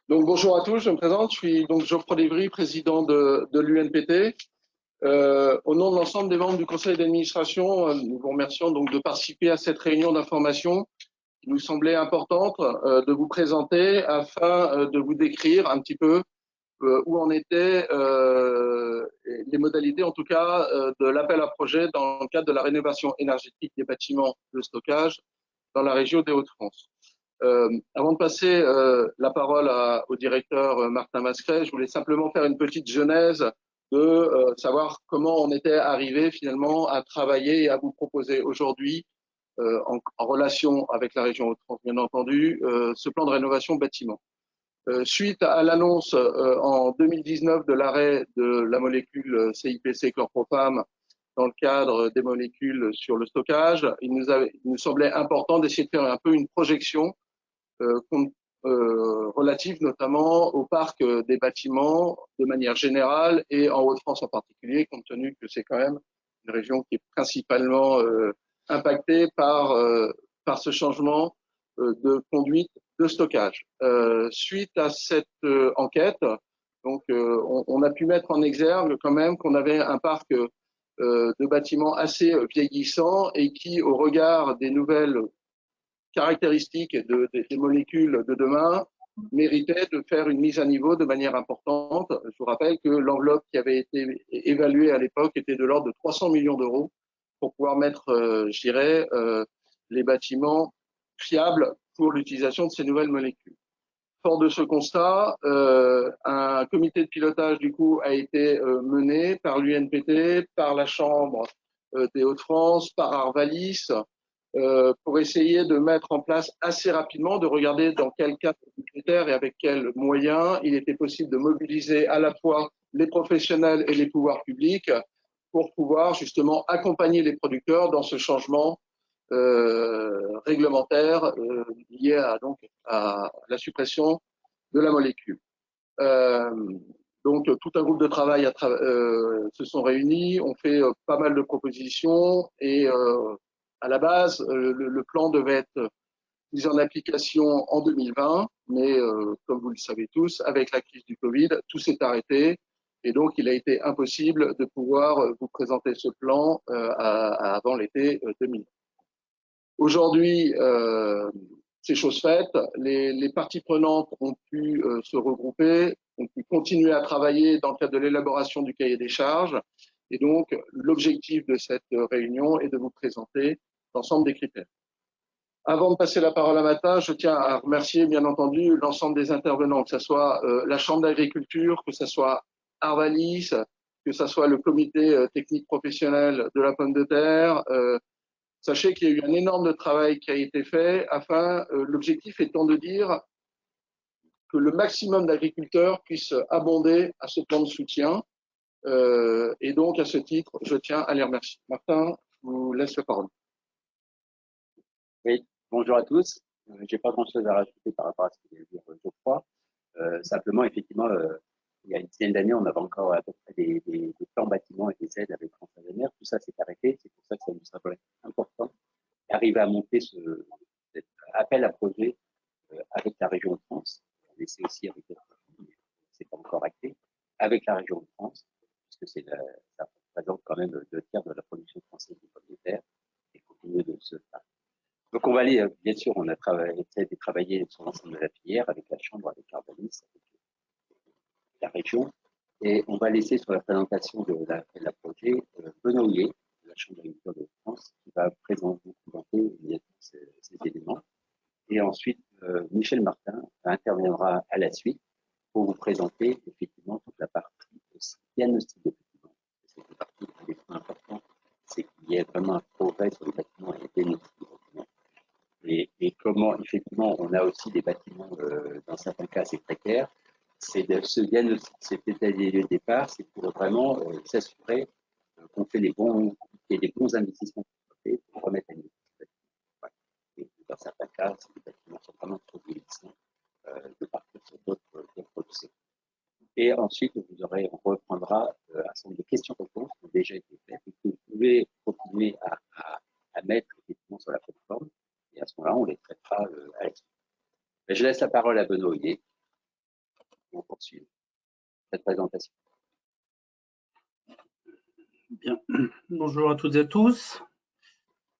Donc bonjour à tous, je me présente, je suis donc Geoffroy Desvry, président de l'UNPT. Au nom de l'ensemble des membres du conseil d'administration, nous vous remercions donc de participer à cette réunion d'information qui nous semblait importante de vous présenter afin de vous décrire un petit peu où en étaient les modalités en tout cas de l'appel à projet dans le cadre de la rénovation énergétique des bâtiments de stockage dans la région des Hauts-de-France. Avant de passer la parole au directeur Martin Mascret, je voulais simplement faire une petite genèse de savoir comment on était arrivé finalement à travailler et à vous proposer aujourd'hui, en relation avec la région Hauts-de-France bien entendu, ce plan de rénovation bâtiment. Suite à l'annonce en 2019 de l'arrêt de la molécule CIPC chlorpropame dans le cadre des molécules sur le stockage, il nous semblait important d'essayer de faire un peu une projection relative notamment au parc des bâtiments de manière générale et en Hauts-de-France en particulier, compte tenu que c'est quand même une région qui est principalement impactée par ce changement de conduite de stockage. Suite à cette enquête, donc on a pu mettre en exergue quand même qu'on avait un parc de bâtiments assez vieillissant et qui, au regard des nouvelles caractéristiques des molécules de demain, méritait de faire une mise à niveau de manière importante. Je vous rappelle que l'enveloppe qui avait été évaluée à l'époque était de l'ordre de 300 millions d'euros pour pouvoir mettre, je dirais, les bâtiments fiables pour l'utilisation de ces nouvelles molécules. Fort de ce constat, un comité de pilotage du coup a été mené par l'UNPT, par la Chambre des Hauts-de-France, par Arvalis, pour essayer de mettre en place assez rapidement, de regarder dans quel cadre budgétaire et avec quels moyens il était possible de mobiliser à la fois les professionnels et les pouvoirs publics pour pouvoir justement accompagner les producteurs dans ce changement réglementaire lié à la suppression de la molécule. Euh, donc tout un groupe de travail se sont réunis, ont fait pas mal de propositions et à la base, le plan devait être mis en application en 2020, mais comme vous le savez tous, avec la crise du Covid, tout s'est arrêté et donc il a été impossible de pouvoir vous présenter ce plan avant l'été 2020. Aujourd'hui, c'est chose faite. Les parties prenantes ont pu se regrouper, ont pu continuer à travailler dans le cadre de l'élaboration du cahier des charges. Et donc, l'objectif de cette réunion est de vous présenter l'ensemble des critères. Avant de passer la parole à Martin, je tiens à remercier, bien entendu, l'ensemble des intervenants, que ce soit la Chambre d'agriculture, que ce soit Arvalis, que ce soit le comité technique professionnel de la pomme de terre. Sachez qu'il y a eu un énorme travail qui a été fait afin, l'objectif étant de dire que le maximum d'agriculteurs puissent abonder à ce plan de soutien. Et donc, à ce titre, je tiens à les remercier. Martin, je vous laisse la parole. Oui, bonjour à tous. Je n'ai pas grand-chose à rajouter par rapport à ce que vient de dire Geoffroy. Simplement, effectivement, il y a une dizaine d'années, on avait encore à peu près des plans bâtiments et des aides avec France Avenir. Tout ça s'est arrêté. C'est pour ça que ça nous semblait important d'arriver à monter cet appel à projet avec la région de France. On essaie aussi avec d'autres régions, mais c'est pas encore acté, avec la région de France, puisque ça représente quand même 2/3 de la production française de pommes de terre et continuer de se faire. Donc on va aller, bien sûr, on a travaillé sur l'ensemble de la filière avec la Chambre, avec Arvalis, avec la région, et on va laisser sur la présentation de la projet Benoît Houillet, de la Chambre d'agriculture de France, qui va présenter immédiatement ces éléments. Et ensuite, Michel Martin interviendra à la suite pour vous présenter effectivement toute la partie diagnostic de bâtiment. C'est une partie des points importants, c'est qu'il y ait vraiment un progrès sur les bâtiments et les diagnostics de bâtiments. Et comment, effectivement, on a aussi des bâtiments, dans certains cas, c'est précaire. C'est de ce diagnostic, cet état des lieux de départ, c'est pour vraiment s'assurer qu'on fait qu'il y ait des bons investissements pour remettre à niveau. Voilà. Et dans certains cas, c'est des bâtiments qui sont vraiment trop vieillissants de partir sur d'autres productions. Et ensuite, on reprendra un certain nombre de questions-réponses qui ont déjà été faites et que vous pouvez continuer à mettre effectivement sur la plateforme. Et à ce moment-là, on les traitera à la suite. Je laisse la parole à Benoît Houillet. on poursuit cette présentation. Bien. Bonjour à toutes et à tous.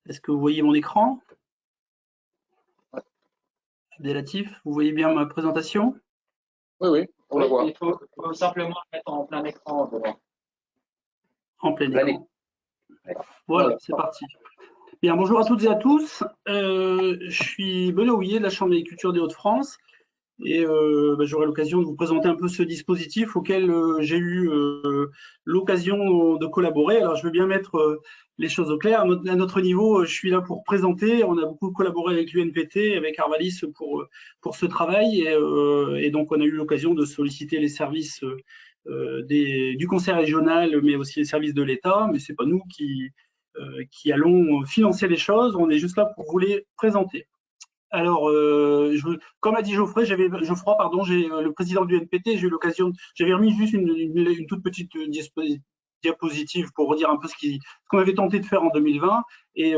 Est-ce que vous voyez mon écran? Abdelatif, vous voyez bien ma présentation? Oui, on la voit. Il faut simplement le mettre en plein écran. En plein Plein écran. écran. Voilà, c'est parti. Bien, bonjour à toutes et à tous. Je suis Benoît Houillet de la Chambre d'agriculture des Hauts-de-France et j'aurai l'occasion de vous présenter un peu ce dispositif auquel j'ai eu l'occasion de collaborer. Alors, je veux bien mettre les choses au clair. À notre niveau, je suis là pour présenter. On a beaucoup collaboré avec l'UNPT, avec Arvalis pour ce travail et donc on a eu l'occasion de solliciter les services du conseil régional, mais aussi les services de l'État. Mais c'est pas nous qui allons financer les choses. On est juste là pour vous les présenter. Alors, comme a dit Geoffroy, j'ai le président du NPT, j'ai eu l'occasion, j'avais remis juste une toute petite diapositive pour redire un peu ce qu'on avait tenté de faire en 2020 et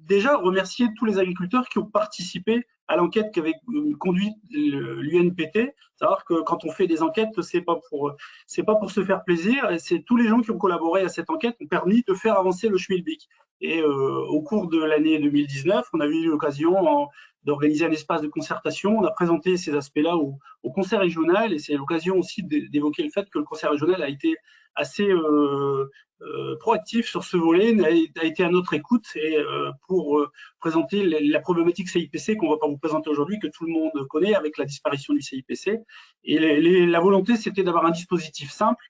déjà remercier tous les agriculteurs qui ont participé à l'enquête qu'avait conduit l'UNPT. Savoir que quand on fait des enquêtes, c'est pas pour se faire plaisir. C'est tous les gens qui ont collaboré à cette enquête ont permis de faire avancer le Schmilblick. Et au cours de l'année 2019, on a eu l'occasion d'organiser un espace de concertation. On a présenté ces aspects-là au conseil régional et c'est l'occasion aussi d'évoquer le fait que le conseil régional a été assez proactif sur ce volet, a été à notre écoute et pour présenter la problématique CIPC qu'on ne va pas vous présenter aujourd'hui, que tout le monde connaît avec la disparition du CIPC. Et la volonté, c'était d'avoir un dispositif simple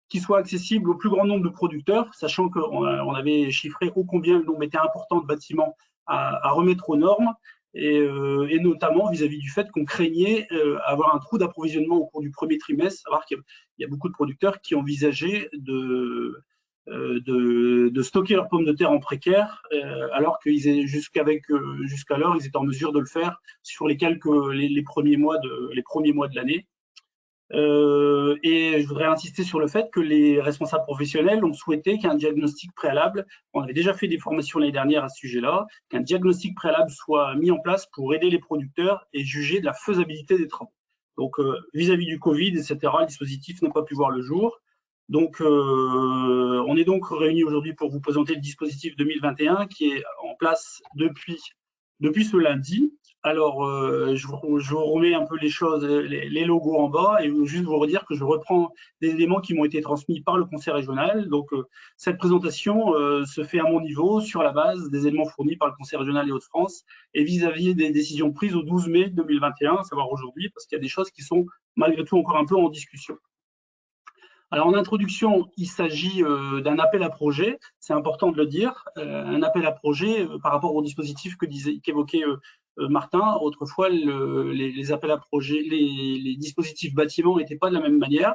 qui soit accessible au plus grand nombre de producteurs, sachant qu'on avait chiffré ô combien le nombre était important de bâtiments à remettre aux normes, et notamment vis-à-vis du fait qu'on craignait avoir un trou d'approvisionnement au cours du premier trimestre, savoir qu'il y a beaucoup de producteurs qui envisageaient de stocker leurs pommes de terre en précaire, alors qu'ils jusqu'alors ils étaient en mesure de le faire sur les premiers mois de l'année. Et je voudrais insister sur le fait que les responsables professionnels ont souhaité qu'un diagnostic préalable, on avait déjà fait des formations l'année dernière à ce sujet-là, qu'un diagnostic préalable soit mis en place pour aider les producteurs et juger de la faisabilité des travaux. Donc, vis-à-vis du Covid, etc., le dispositif n'a pas pu voir le jour. Donc, on est donc réunis aujourd'hui pour vous présenter le dispositif 2021 qui est en place depuis ce lundi. Alors, je vous remets un peu les choses, les logos en bas et juste vous redire que je reprends des éléments qui m'ont été transmis par le conseil régional. Donc, cette présentation se fait à mon niveau sur la base des éléments fournis par le conseil régional des Hauts-de-France et vis-à-vis des décisions prises au 12 mai 2021, à savoir aujourd'hui, parce qu'il y a des choses qui sont malgré tout encore un peu en discussion. Alors en introduction, il s'agit d'un appel à projet, c'est important de le dire, un appel à projet par rapport au dispositif qu'évoquait Martin. Autrefois, les appels à projet, les dispositifs bâtiments n'étaient pas de la même manière.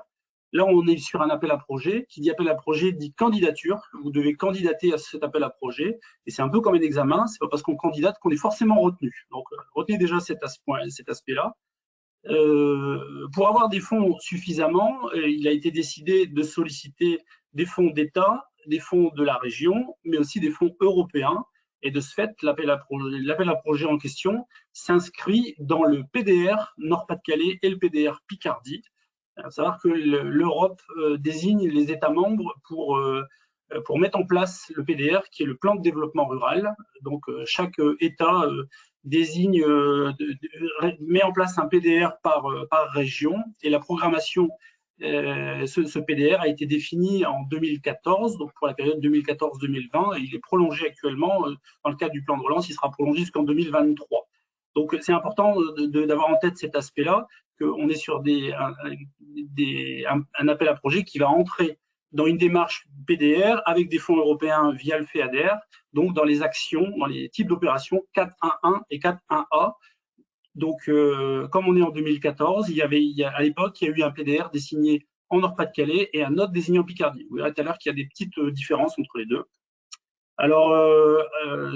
Là, on est sur un appel à projet. Qui dit appel à projet dit candidature. Vous devez candidater à cet appel à projet. Et c'est un peu comme un examen. C'est pas parce qu'on candidate qu'on est forcément retenu. Donc, retenez déjà cet aspect-là. Pour avoir des fonds suffisamment, il a été décidé de solliciter des fonds d'État, des fonds de la région, mais aussi des fonds européens. Et de ce fait, l'appel à projet en question s'inscrit dans le PDR Nord-Pas-de-Calais et le PDR Picardie. À savoir que l'Europe désigne les États membres pour mettre en place le PDR, qui est le plan de développement rural. Donc, chaque État met en place un PDR par région et la programmation, ce PDR a été défini en 2014, donc pour la période 2014-2020 et il est prolongé actuellement dans le cadre du plan de relance, il sera prolongé jusqu'en 2023. Donc c'est important d'avoir en tête cet aspect-là, qu'on est sur un appel à projet qui va entrer dans une démarche PDR avec des fonds européens via le FEADER, donc dans les actions, dans les types d'opérations 4.1.1 et 4.1a. Donc, comme on est en 2014, à l'époque, il y a eu un PDR désigné en Nord-Pas-de-Calais et un autre désigné en Picardie. Vous verrez tout à l'heure qu'il y a des petites différences entre les deux. Alors,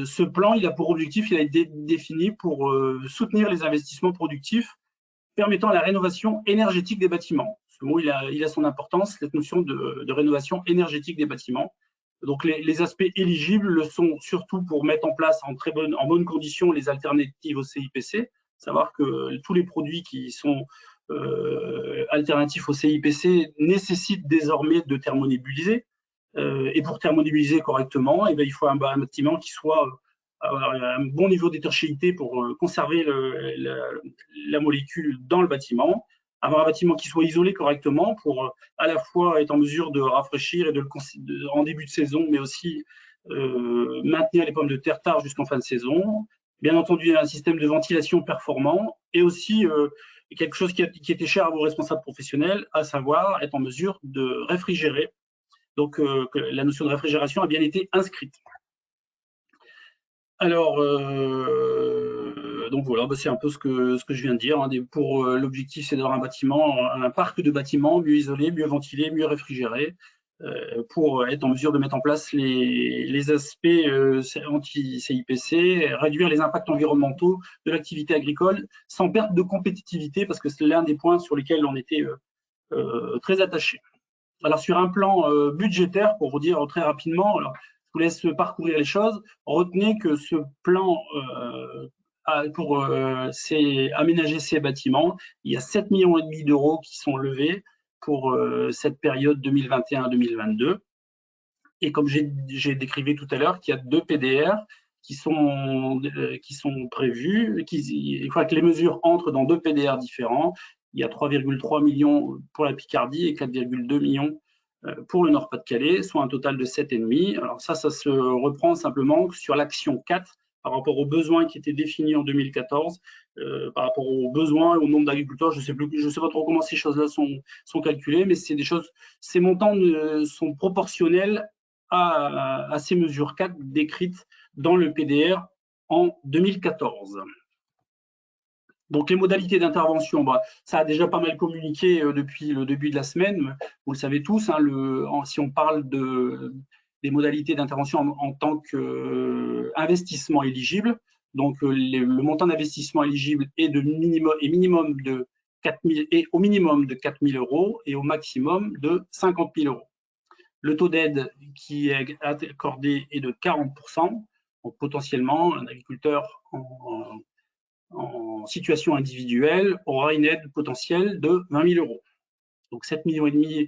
ce plan, il a pour objectif, il a été défini pour soutenir les investissements productifs permettant la rénovation énergétique des bâtiments. Ce mot, il a son importance, cette notion de rénovation énergétique des bâtiments. Donc, les aspects éligibles le sont surtout pour mettre en place en bonne condition les alternatives au CIPC, savoir que tous les produits qui sont alternatifs au CIPC nécessitent désormais de thermonébuliser. Et pour thermonébuliser correctement, eh bien, il faut un bâtiment qui soit à un bon niveau d'étanchéité pour conserver la molécule dans le bâtiment, avoir un bâtiment qui soit isolé correctement pour à la fois être en mesure de rafraîchir et en début de saison, mais aussi maintenir les pommes de terre tard jusqu'en fin de saison. Bien entendu, un système de ventilation performant et aussi quelque chose qui était cher à vos responsables professionnels, à savoir être en mesure de réfrigérer. Donc, que la notion de réfrigération a bien été inscrite. Alors, donc voilà, c'est un peu ce que je viens de dire. Hein. Pour l'objectif, c'est d'avoir un parc de bâtiments mieux isolé, mieux ventilé, mieux réfrigéré, pour être en mesure de mettre en place les aspects anti-CIPC, réduire les impacts environnementaux de l'activité agricole sans perte de compétitivité, parce que c'est l'un des points sur lesquels on était très attachés. Alors, sur un plan budgétaire, pour vous dire très rapidement, alors, je vous laisse parcourir les choses. Retenez que ce plan pour aménager ces bâtiments, il y a 7,5 millions d'euros qui sont levés pour cette période 2021-2022. Et comme j'ai décrivé tout à l'heure, qu'il y a 2 PDR qui sont prévus. Il faut que les mesures entrent dans 2 PDR différents. Il y a 3,3 millions pour la Picardie et 4,2 millions pour le Nord-Pas-de-Calais, soit un total de 7,5. Alors ça se reprend simplement sur l'action 4 par rapport aux besoins qui étaient définis en 2014, par rapport aux besoins et au nombre d'agriculteurs. Je sais pas trop comment ces choses-là sont calculées, mais ces montants sont proportionnels à ces mesures 4 décrites dans le PDR en 2014. Donc les modalités d'intervention, ça a déjà pas mal communiqué depuis le début de la semaine. Vous le savez tous, hein, si on parle des modalités d'intervention en tant qu'investissement éligible, donc le montant d'investissement éligible est minimum de 4 000, et au minimum de 4 000 euros et au maximum de 50 000 euros. Le taux d'aide qui est accordé est de 40%. Donc potentiellement, un agriculteur en situation individuelle aura une aide potentielle de 20 000 euros. Donc 7,5 millions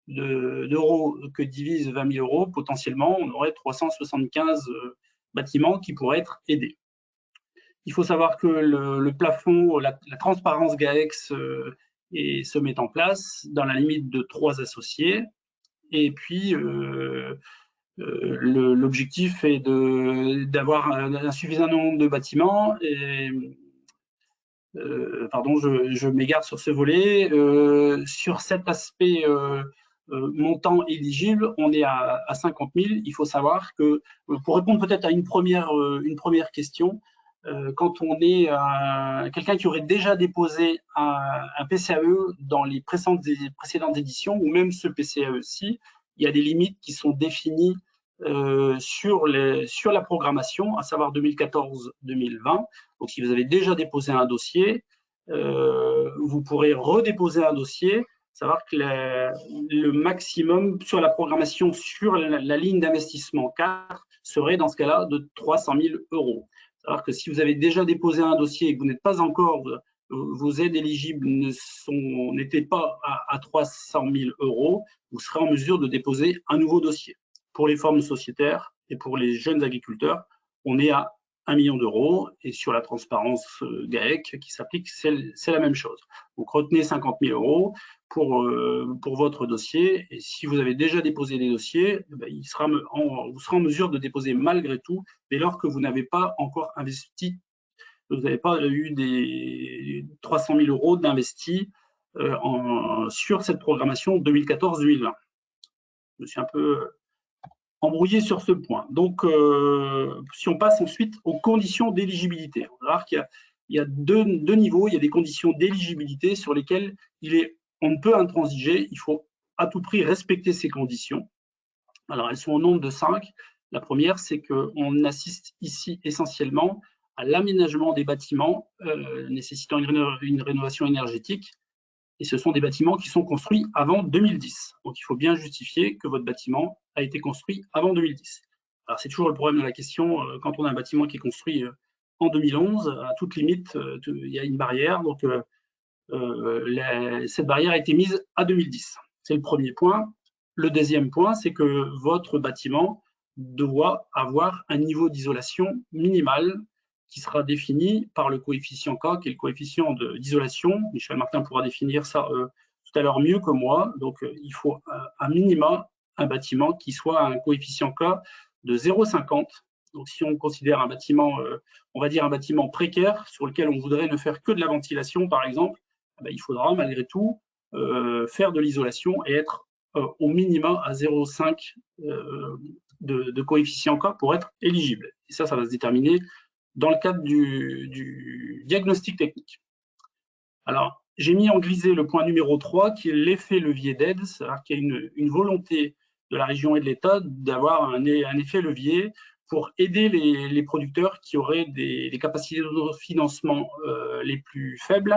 d'euros que divise 20 000 euros, potentiellement, on aurait 375 bâtiments qui pourraient être aidés. Il faut savoir que le plafond, la transparence GAEX se met en place dans la limite de 3 associés. Et puis, l'objectif est d'avoir un suffisant nombre de bâtiments. Pardon, je m'égare sur ce volet. Sur cet aspect montant éligible, on est à 50 000. Il faut savoir que, pour répondre peut-être à une première question, quand on est quelqu'un qui aurait déjà déposé un PCAE dans les précédentes éditions, ou même ce PCAE-ci, il y a des limites qui sont définies sur la programmation, à savoir 2014-2020. Donc, si vous avez déjà déposé un dossier, vous pourrez redéposer un dossier. Savoir que le maximum sur la programmation sur la ligne d'investissement 4 serait dans ce cas-là de 300 000 euros. Alors que si vous avez déjà déposé un dossier et que vous n'êtes pas encore, vos aides éligibles n'étaient pas à 300 000 euros, vous serez en mesure de déposer un nouveau dossier. Pour les formes sociétaires et pour les jeunes agriculteurs, on est à 1 million d'euros et sur la transparence GAEC qui s'applique, c'est la même chose. Donc retenez 50 000 euros pour votre dossier et si vous avez déjà déposé des dossiers, vous serez en mesure de déposer malgré tout dès lors que vous n'avez pas encore investi, vous n'avez pas eu des 300 000 euros d'investis sur cette programmation 2014-2020. Je me suis un peu embrouillé sur ce point. Donc, si on passe ensuite aux conditions d'éligibilité, on va voir qu'il y a deux niveaux. Il y a des conditions d'éligibilité sur lesquelles on ne peut intransiger. Il faut à tout prix respecter ces conditions. Alors, elles sont au nombre de 5. La première, c'est qu'on assiste ici essentiellement à l'aménagement des bâtiments nécessitant une rénovation énergétique. Et ce sont des bâtiments qui sont construits avant 2010. Donc, il faut bien justifier que votre bâtiment a été construit avant 2010. Alors, c'est toujours le problème de la question, quand on a un bâtiment qui est construit en 2011, à toute limite, il y a une barrière. Donc, cette barrière a été mise à 2010. C'est le premier point. Le deuxième point, c'est que votre bâtiment doit avoir un niveau d'isolation minimal qui sera défini par le coefficient K, qui est le coefficient d'isolation. Michel Martin pourra définir ça tout à l'heure mieux que moi. Donc, il faut à minima un bâtiment qui soit un coefficient K de 0,50. Donc, si on considère un bâtiment, on va dire un bâtiment précaire sur lequel on voudrait ne faire que de la ventilation, par exemple, il faudra malgré tout faire de l'isolation et être au minima à 0,5 de coefficient K pour être éligible. Et ça va se déterminer dans le cadre du diagnostic technique. Alors, j'ai mis en grisé le point numéro 3, qui est l'effet levier d'aide, c'est-à-dire qu'il y a une volonté de la région et de l'État d'avoir un effet levier pour aider les producteurs qui auraient des capacités de financement les plus faibles.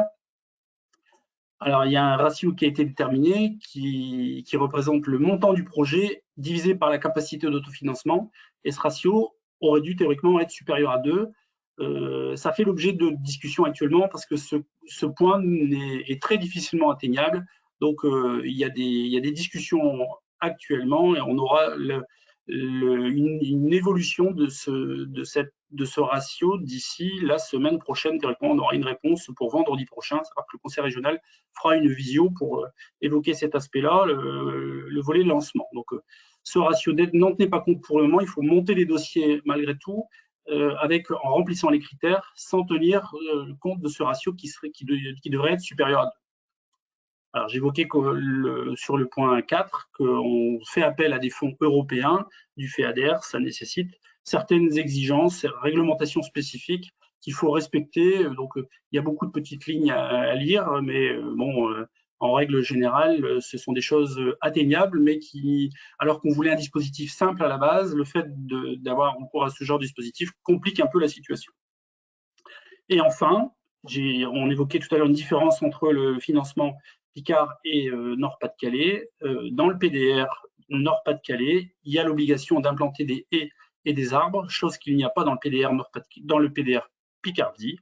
Alors, il y a un ratio qui a été déterminé qui représente le montant du projet divisé par la capacité d'autofinancement. Et ce ratio aurait dû théoriquement être supérieur à 2. Ça fait l'objet de discussions actuellement parce que ce point est très difficilement atteignable. Donc, il y a des discussions actuellement et on aura une évolution de ce ratio d'ici la semaine prochaine. Théoriquement, on aura une réponse pour vendredi prochain. Ça va que le conseil régional fera une visio pour évoquer cet aspect-là, le volet de lancement. Donc, ce ratio d'aide n'en tenait pas compte pour le moment. Il faut monter les dossiers malgré tout, en remplissant les critères, sans tenir compte de ce ratio qui devrait être supérieur à 2. Alors, j'évoquais sur le point 4 qu'on fait appel à des fonds européens du FEADER. Ça nécessite certaines exigences, réglementations spécifiques qu'il faut respecter. Donc, il y a beaucoup de petites lignes à lire, mais bon, en règle générale, ce sont des choses atteignables, mais alors qu'on voulait un dispositif simple à la base, le fait d'avoir recours à ce genre de dispositif complique un peu la situation. Et enfin, on évoquait tout à l'heure une différence entre le financement Picard et Nord-Pas-de-Calais. Dans le PDR Nord-Pas-de-Calais, il y a l'obligation d'implanter des haies et des arbres, chose qu'il n'y a pas dans le PDR Picardie.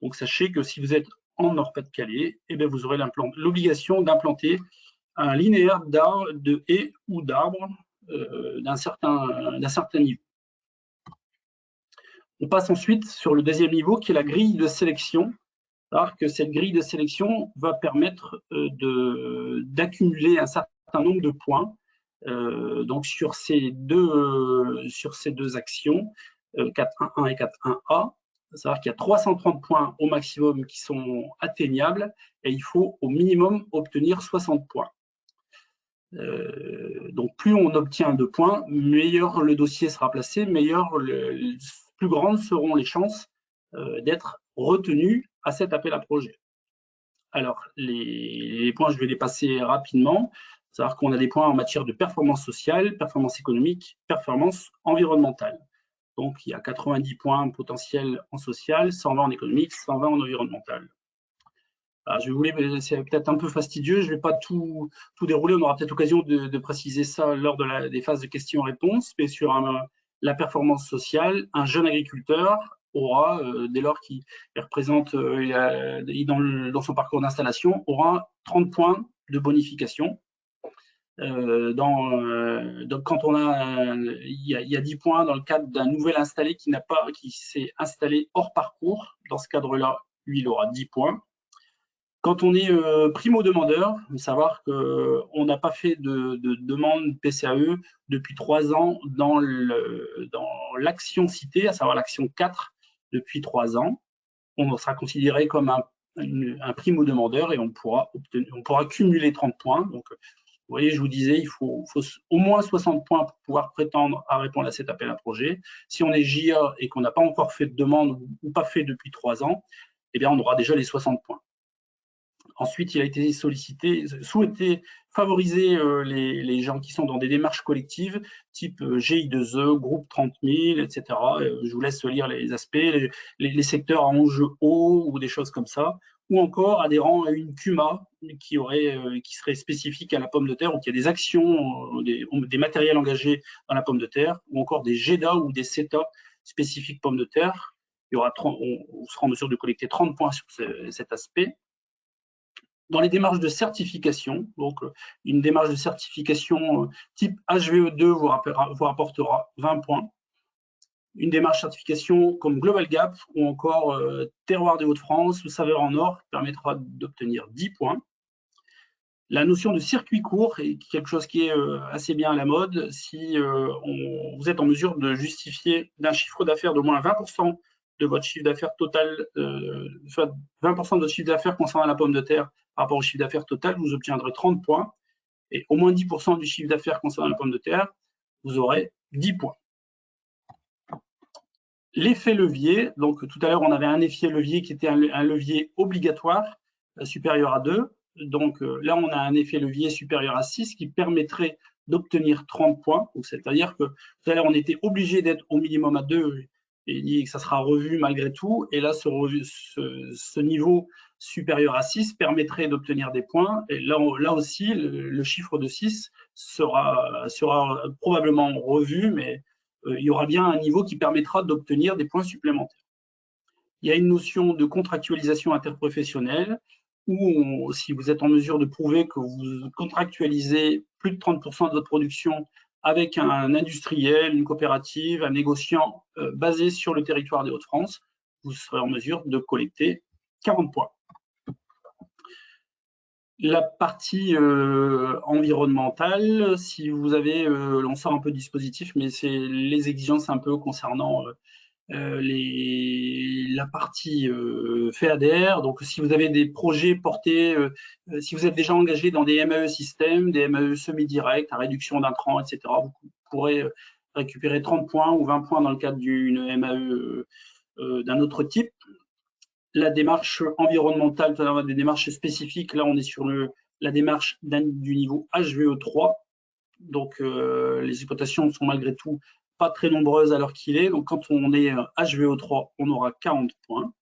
Donc sachez que si vous êtes en Nord-Pas-de-Calais, vous aurez l'obligation d'implanter un linéaire de haies ou d'arbres d'un certain niveau. On passe ensuite sur le deuxième niveau qui est la grille de sélection. Alors que cette grille de sélection va permettre d'accumuler un certain nombre de points donc sur ces deux actions, 4.1.1 et 4.1a. C'est-à-dire qu'il y a 330 points au maximum qui sont atteignables et il faut au minimum obtenir 60 points. Donc plus on obtient de points, meilleur le dossier sera placé, plus grandes seront les chances d'être retenu à cet appel à projet. Alors, les points, je vais les passer rapidement. C'est-à-dire qu'on a des points en matière de performance sociale, performance économique, performance environnementale. Donc, il y a 90 points potentiels en social, 120 en économique, 120 en environnemental. Alors, c'est peut-être un peu fastidieux, je ne vais pas tout dérouler, on aura peut-être l'occasion de préciser ça lors des phases de questions-réponses, mais sur la performance sociale, un jeune agriculteur aura, dès lors qu'il représente dans son parcours d'installation, aura 30 points de bonification. Donc quand il y a 10 points dans le cadre d'un nouvel installé qui s'est installé hors parcours, dans ce cadre-là, lui, il aura 10 points. Quand on est primo-demandeur, il faut savoir qu'on n'a pas fait de demande PCAE depuis 3 ans dans l'action citée, à savoir l'action 4, depuis 3 ans. On sera considéré comme un primo-demandeur et on pourra cumuler 30 points. Donc, vous voyez, je vous disais, il faut au moins 60 points pour pouvoir prétendre à répondre à cet appel à projet. Si on est JA et qu'on n'a pas encore fait de demande ou pas fait depuis 3 ans, on aura déjà les 60 points. Ensuite, il a été souhaité favoriser les gens qui sont dans des démarches collectives, type GI2E, groupe 30 000, etc. Je vous laisse lire les aspects, les secteurs à enjeux hauts ou des choses comme ça, ou encore adhérents à une CUMA qui serait spécifique à la pomme de terre, ou qui a des actions, des matériels engagés dans la pomme de terre, ou encore des GEDA ou des CETA spécifiques pomme de terre. On sera en mesure de collecter 30 points sur cet aspect. Dans les démarches de certification, donc une démarche de certification type HVE2 vous rapportera 20 points. Une démarche de certification comme Global Gap ou encore Terroir des Hauts-de-France ou Saveur en Or permettra d'obtenir 10 points. La notion de circuit court est quelque chose qui est assez bien à la mode. Si vous êtes en mesure de justifier d'un chiffre d'affaires d'au moins 20% de votre chiffre d'affaires total, soit 20% de votre chiffre d'affaires concernant la pomme de terre par rapport au chiffre d'affaires total, vous obtiendrez 30 points. Et au moins 10% du chiffre d'affaires concernant la pomme de terre, vous aurez 10 points. L'effet levier, donc tout à l'heure on avait un effet levier qui était un levier obligatoire supérieur à 2. Donc là on a un effet levier supérieur à 6 qui permettrait d'obtenir 30 points. C'est-à-dire que tout à l'heure on était obligé d'être au minimum à 2 et dit que ça sera revu malgré tout. Et là ce niveau supérieur à 6 permettrait d'obtenir des points. Et là aussi le chiffre de 6 sera probablement revu, mais il y aura bien un niveau qui permettra d'obtenir des points supplémentaires. Il y a une notion de contractualisation interprofessionnelle où si vous êtes en mesure de prouver que vous contractualisez plus de 30% de votre production avec un industriel, une coopérative, un négociant basé sur le territoire des Hauts-de-France, vous serez en mesure de collecter 40 points. La partie environnementale, si vous avez, on sort un peu de dispositif, mais c'est les exigences un peu concernant la partie FEADR. Donc, si vous avez des projets portés, si vous êtes déjà engagé dans des MAE systèmes, des MAE semi-directs à réduction d'intrants, etc., vous pourrez récupérer 30 points ou 20 points dans le cadre d'une MAE d'un autre type. La démarche environnementale, des démarches spécifiques, là on est sur la démarche du niveau HVE3. Donc les exploitations sont malgré tout pas très nombreuses à l'heure qu'il est. Donc quand on est HVE3, on aura 40 points.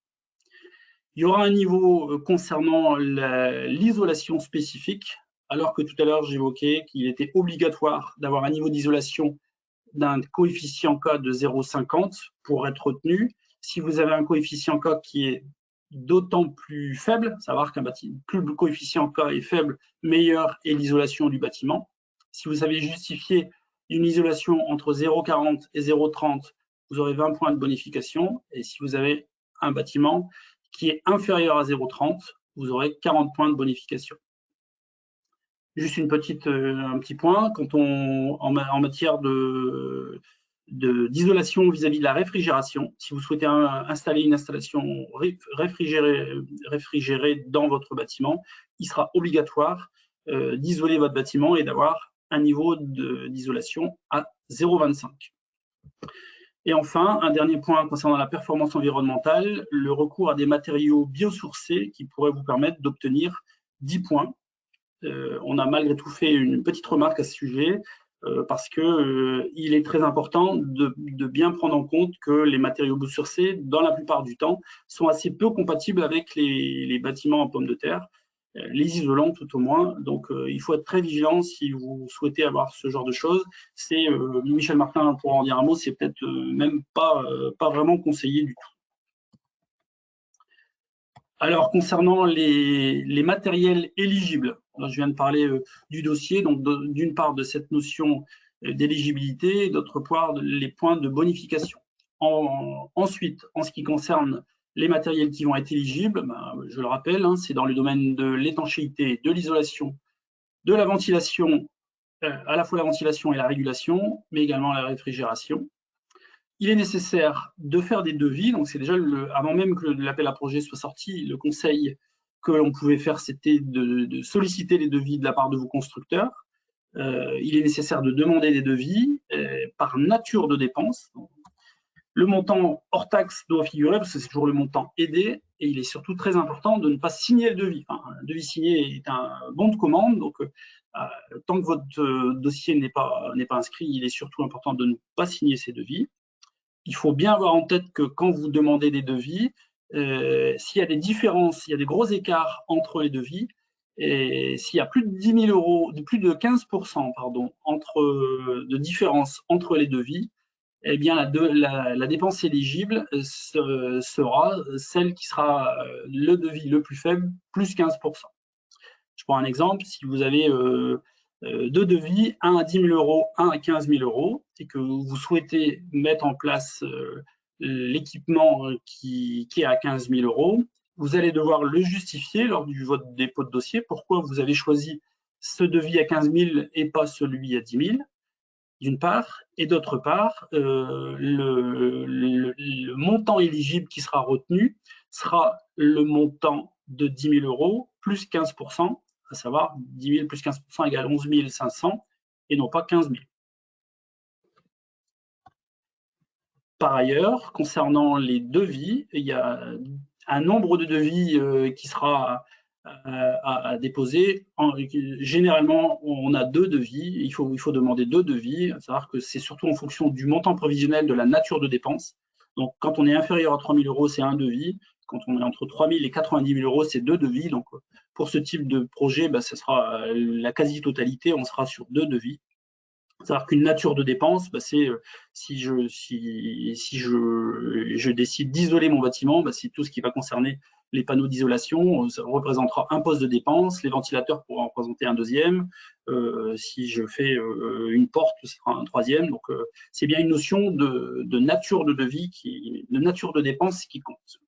Il y aura un niveau concernant l'isolation spécifique, alors que tout à l'heure j'évoquais qu'il était obligatoire d'avoir un niveau d'isolation d'un coefficient K de 0,50 pour être retenu. Si vous avez un coefficient K qui est d'autant plus faible, savoir qu'un bâtiment, plus le coefficient K est faible, meilleure est l'isolation du bâtiment. Si vous savez justifier une isolation entre 0,40 et 0,30, vous aurez 20 points de bonification. Et si vous avez un bâtiment qui est inférieur à 0,30, vous aurez 40 points de bonification. Juste un petit point, quand en matière d'isolation vis-à-vis de la réfrigération, si vous souhaitez installer une installation réfrigérée dans votre bâtiment, il sera obligatoire d'isoler votre bâtiment et d'avoir un niveau d'isolation à 0,25. Et enfin, un dernier point concernant la performance environnementale, le recours à des matériaux biosourcés qui pourraient vous permettre d'obtenir 10 points. On a malgré tout fait une petite remarque à ce sujet parce que il est très important de bien prendre en compte que les matériaux biosourcés, dans la plupart du temps, sont assez peu compatibles avec les bâtiments en pommes de terre, les isolants tout au moins. Donc il faut être très vigilant si vous souhaitez avoir ce genre de choses. C'est Michel Martin pourra en dire un mot, c'est peut-être même pas vraiment conseillé du tout. Alors, concernant les matériels éligibles, je viens de parler du dossier, donc d'une part de cette notion d'éligibilité, d'autre part les points de bonification. Ensuite, en ce qui concerne les matériels qui vont être éligibles, je le rappelle, c'est dans le domaine de l'étanchéité, de l'isolation, de la ventilation, à la fois la ventilation et la régulation, mais également la réfrigération. Il est nécessaire de faire des devis, donc c'est déjà avant même que l'appel à projet soit sorti, le conseil que l'on pouvait faire, c'était de solliciter les devis de la part de vos constructeurs. Il est nécessaire de demander des devis par nature de dépenses. Le montant hors taxe doit figurer, parce que c'est toujours le montant aidé, et il est surtout très important de ne pas signer le devis. Enfin, un devis signé est un bon de commande, donc tant que votre dossier n'est pas inscrit, il est surtout important de ne pas signer ces devis. Il faut bien avoir en tête que quand vous demandez des devis, s'il y a des différences, il y a des gros écarts entre les devis, et s'il y a plus de 10 000 euros, plus de 15% de différence entre les devis, eh bien la dépense éligible sera celle qui sera le devis le plus faible, plus 15%. Je prends un exemple, si vous avez deux devis, un à 10 000 euros, un à 15 000 euros, et que vous souhaitez mettre en place l'équipement qui est à 15 000 euros, vous allez devoir le justifier lors du votre dépôt de dossier, pourquoi vous avez choisi ce devis à 15 000 et pas celui à 10 000, d'une part, et d'autre part, le montant éligible qui sera retenu sera le montant de 10 000 euros plus 15%, à savoir 10 000 plus 15% égale 11 500 et non pas 15 000. Par ailleurs, concernant les devis, il y a un nombre de devis qui sera à déposer. Généralement, on a deux devis. Il faut demander deux devis, à savoir que c'est surtout en fonction du montant prévisionnel de la nature de dépense. Donc, quand on est inférieur à 3 000 euros, c'est un devis. Quand on est entre 3 000 et 90 000 euros, c'est deux devis. Donc, pour ce type de projet, ce sera la quasi-totalité, on sera sur deux devis. C'est-à-dire qu'une nature de dépense, c'est si je décide d'isoler mon bâtiment, c'est tout ce qui va concerner les panneaux d'isolation, ça représentera un poste de dépense, les ventilateurs pourront en représenter un deuxième, si je fais une porte, ce sera un troisième. Donc c'est bien une notion de nature de devis, de nature de dépense qui compte.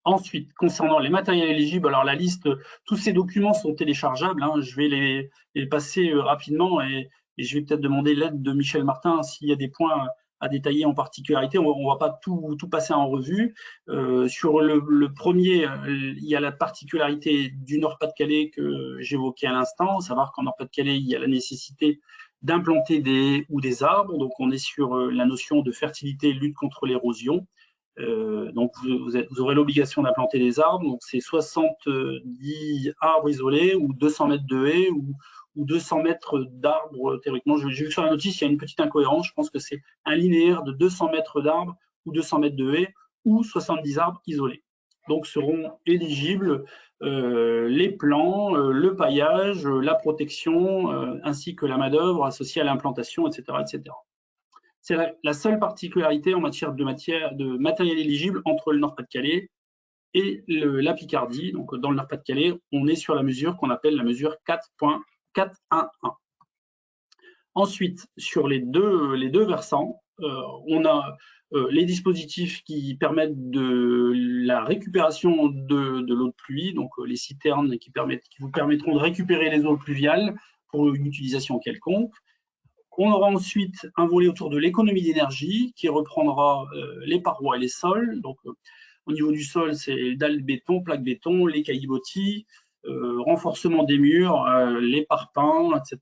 Ensuite, concernant les matériels éligibles, alors la liste, tous ces documents sont téléchargeables. Je vais les passer rapidement et je vais peut-être demander l'aide de Michel Martin s'il y a des points à détailler en particularité. On ne va pas tout passer en revue. Sur le premier, il y a la particularité du Nord-Pas-de-Calais que j'évoquais à l'instant, savoir qu'en Nord-Pas-de-Calais, il y a la nécessité d'implanter des haies ou des arbres. Donc, on est sur la notion de fertilité et lutte contre l'érosion. Donc vous aurez l'obligation d'implanter des arbres, donc c'est 70 arbres isolés ou 200 mètres de haies ou 200 mètres d'arbres théoriquement. J'ai vu sur la notice, il y a une petite incohérence, je pense que c'est un linéaire de 200 mètres d'arbres ou 200 mètres de haies ou 70 arbres isolés. Donc seront éligibles les plants, le paillage, la protection, ainsi que la main-d'œuvre associée à l'implantation, etc., etc. C'est la seule particularité en matière de matériel éligible entre le Nord-Pas-de-Calais et la Picardie. Donc, dans le Nord-Pas-de-Calais, on est sur la mesure qu'on appelle la mesure 4.411. Ensuite, sur les deux versants, on a les dispositifs qui permettent de la récupération de l'eau de pluie, donc les citernes qui vous permettront de récupérer les eaux pluviales pour une utilisation quelconque. On aura ensuite un volet autour de l'économie d'énergie qui reprendra les parois et les sols. Donc, au niveau du sol, c'est les dalles de béton, plaques béton, les caillebotis, renforcement des murs, les parpaings, etc.,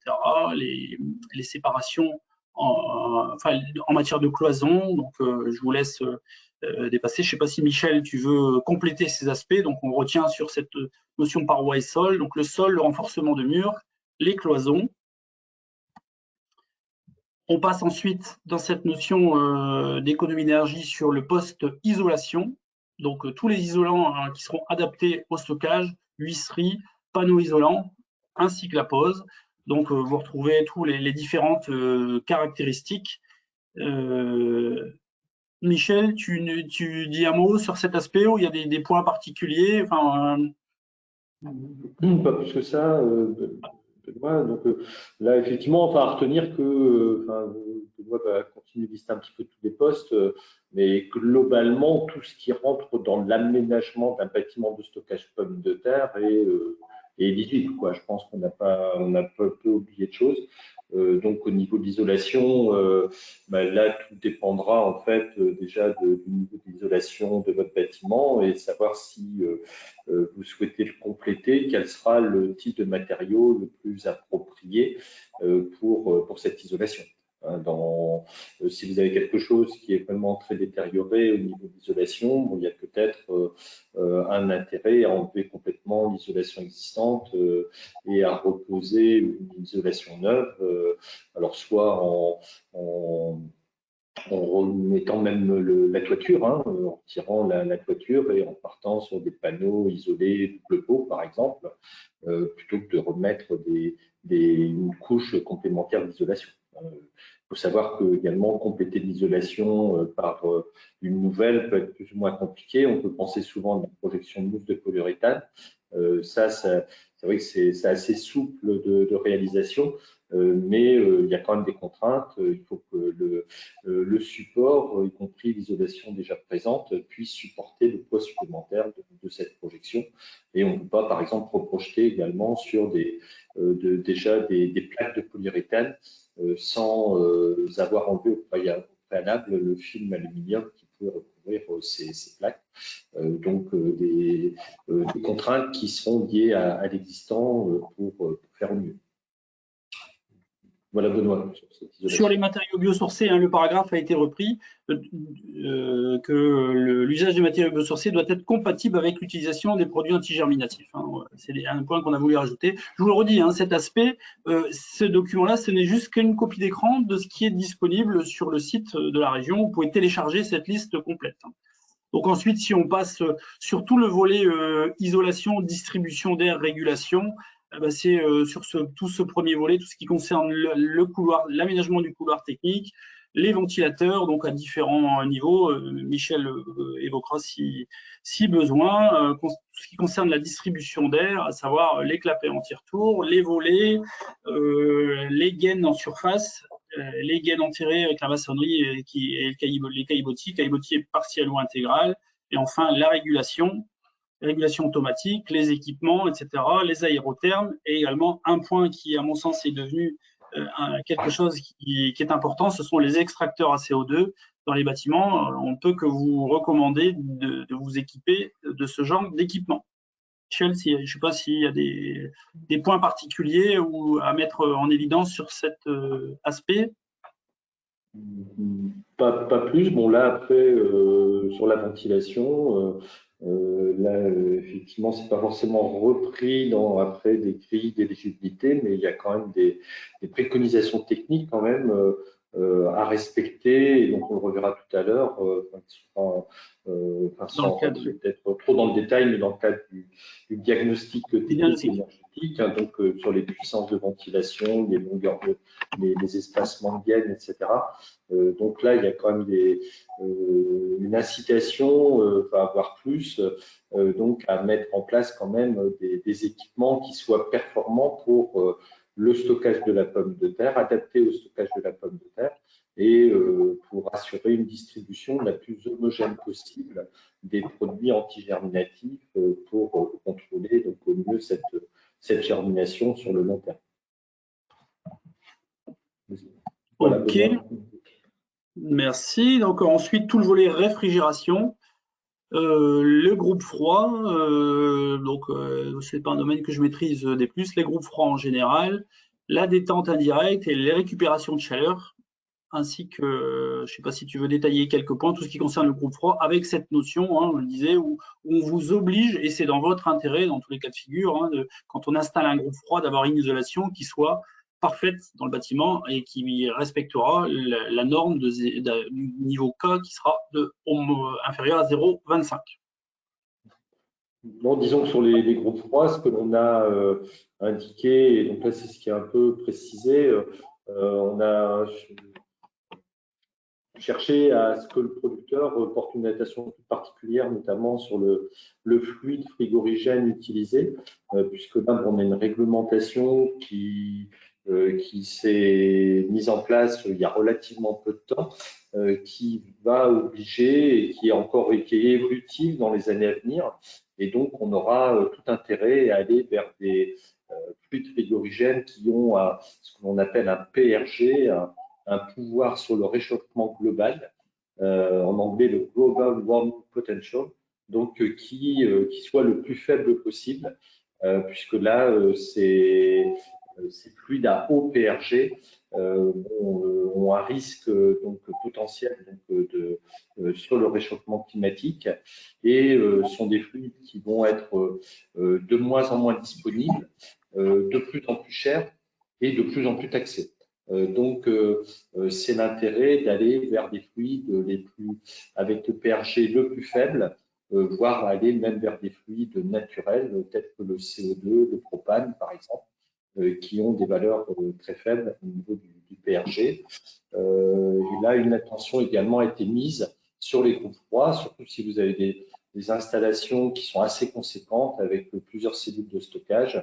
les séparations en matière de cloison. Donc, je vous laisse dépasser. Je ne sais pas si Michel, tu veux compléter ces aspects. Donc, on retient sur cette notion parois et sol. Donc, le sol, le renforcement de murs, les cloisons. On passe ensuite dans cette notion d'économie d'énergie sur le poste isolation. Donc, tous les isolants qui seront adaptés au stockage, huisserie, panneaux isolants, ainsi que la pose. Donc, vous retrouvez tous les différentes caractéristiques. Michel, tu dis un mot sur cet aspect où il y a des points particuliers, Pas plus que ça. Donc là, effectivement, à retenir que Benoît va continuer de lister un petit peu tous les postes, mais globalement, tout ce qui rentre dans l'aménagement d'un bâtiment de stockage pommes de terre est éligible. Je pense qu'on n'a pas peu oublié de choses. Donc au niveau de l'isolation, là tout dépendra en fait déjà du niveau d'isolation de votre bâtiment et savoir si vous souhaitez le compléter, quel sera le type de matériau le plus approprié pour cette isolation. Si vous avez quelque chose qui est vraiment très détérioré au niveau de l'isolation, il y a peut-être un intérêt à enlever complètement l'isolation existante et à reposer une isolation neuve, alors soit en remettant même la toiture, en tirant la toiture et en partant sur des panneaux isolés double pot par exemple, plutôt que de remettre une couche complémentaire d'isolation. Il faut savoir que également compléter l'isolation par une nouvelle peut être plus ou moins compliqué. On peut penser souvent à la projection de mousse de polyuréthane, C'est vrai que c'est assez souple de réalisation, mais il y a quand même des contraintes. Il faut que le support, y compris l'isolation déjà présente, puisse supporter le poids supplémentaire de cette projection. Et on ne peut pas, par exemple, reprojeter également sur déjà des plaques de polyuréthane sans avoir enlevé au préalable le film aluminium qui peut recouvrir ces plaques. Donc des contraintes qui seront liées à l'existant pour faire au mieux. Voilà, Benoît. Sur les matériaux biosourcés, le paragraphe a été repris, que l'usage des matériaux biosourcés doit être compatible avec l'utilisation des produits antigerminatifs. C'est un point qu'on a voulu rajouter. Je vous le redis, cet aspect, ce document-là, ce n'est juste qu'une copie d'écran de ce qui est disponible sur le site de la région. Vous pouvez télécharger cette liste complète. Donc ensuite, si on passe sur tout le volet isolation, distribution d'air, régulation, c'est sur tout ce premier volet, tout ce qui concerne le couloir, l'aménagement du couloir technique, les ventilateurs, donc à différents niveaux. Michel évoquera si besoin. Tout ce qui concerne la distribution d'air, à savoir les clapets anti-retour, les volets, les gaines en surface, les gaines enterrées avec la maçonnerie et les caillebotis partiels ou intégral, et enfin la régulation automatique, les équipements, etc., les aérothermes, et également un point qui, à mon sens, est devenu quelque chose qui est important, ce sont les extracteurs à CO2 dans les bâtiments. On ne peut que vous recommander de vous équiper de ce genre d'équipement. Michel, je ne sais pas s'il y a des points particuliers ou à mettre en évidence sur cet aspect. Pas plus. Bon, là, après, sur la ventilation, là, effectivement, c'est pas forcément repris après des grilles d'éligibilité, mais il y a quand même des préconisations techniques quand même à respecter, et donc on le reverra tout à l'heure, sans peut-être trop dans le détail, mais dans le cadre du diagnostic technique énergétique, donc sur les puissances de ventilation, les longueurs les espacements de gaines, etc. Donc là, il y a quand même une incitation, voire plus, donc à mettre en place quand même des équipements qui soient performants pour le stockage de la pomme de terre, adapté au stockage de la pomme de terre, et pour assurer une distribution la plus homogène possible des produits antigerminatifs pour contrôler donc au mieux cette germination sur le long terme. Voilà, ok, merci. Donc ensuite, tout le volet réfrigération. Le groupe froid, c'est pas un domaine que je maîtrise des plus, les groupes froids en général, la détente indirecte et les récupérations de chaleur, ainsi que, je ne sais pas si tu veux détailler quelques points, tout ce qui concerne le groupe froid, avec cette notion, on le disait, où on vous oblige, et c'est dans votre intérêt, dans tous les cas de figure, quand on installe un groupe froid, d'avoir une isolation qui soit parfaite dans le bâtiment et qui respectera la norme du niveau K qui sera inférieur à 0,25. Bon, disons que sur les groupes froids, ce que l'on a indiqué, et donc là c'est ce qui est un peu précisé, on a cherché à ce que le producteur porte une attention toute particulière, notamment sur le fluide frigorigène utilisé, puisque là on a une réglementation qui s'est mise en place il y a relativement peu de temps, qui va obliger et qui est évolutive dans les années à venir. Et donc, on aura tout intérêt à aller vers des fluides frigorigènes qui ont ce que l'on appelle un PRG, un pouvoir sur le réchauffement global, en anglais le Global Warming Potential, donc qui soit le plus faible possible, puisque là, ces fluides à haut PRG ont un risque donc potentiel sur le réchauffement climatique, et sont des fluides qui vont être de moins en moins disponibles, de plus en plus chers et de plus en plus taxés. Donc, c'est l'intérêt d'aller vers des fluides avec le PRG le plus faible, voire aller même vers des fluides naturels tels que le CO2, le propane par exemple, qui ont des valeurs très faibles au niveau du PRG. Et là, une attention également a été mise sur les groupes froids, surtout si vous avez des installations qui sont assez conséquentes avec plusieurs cellules de stockage.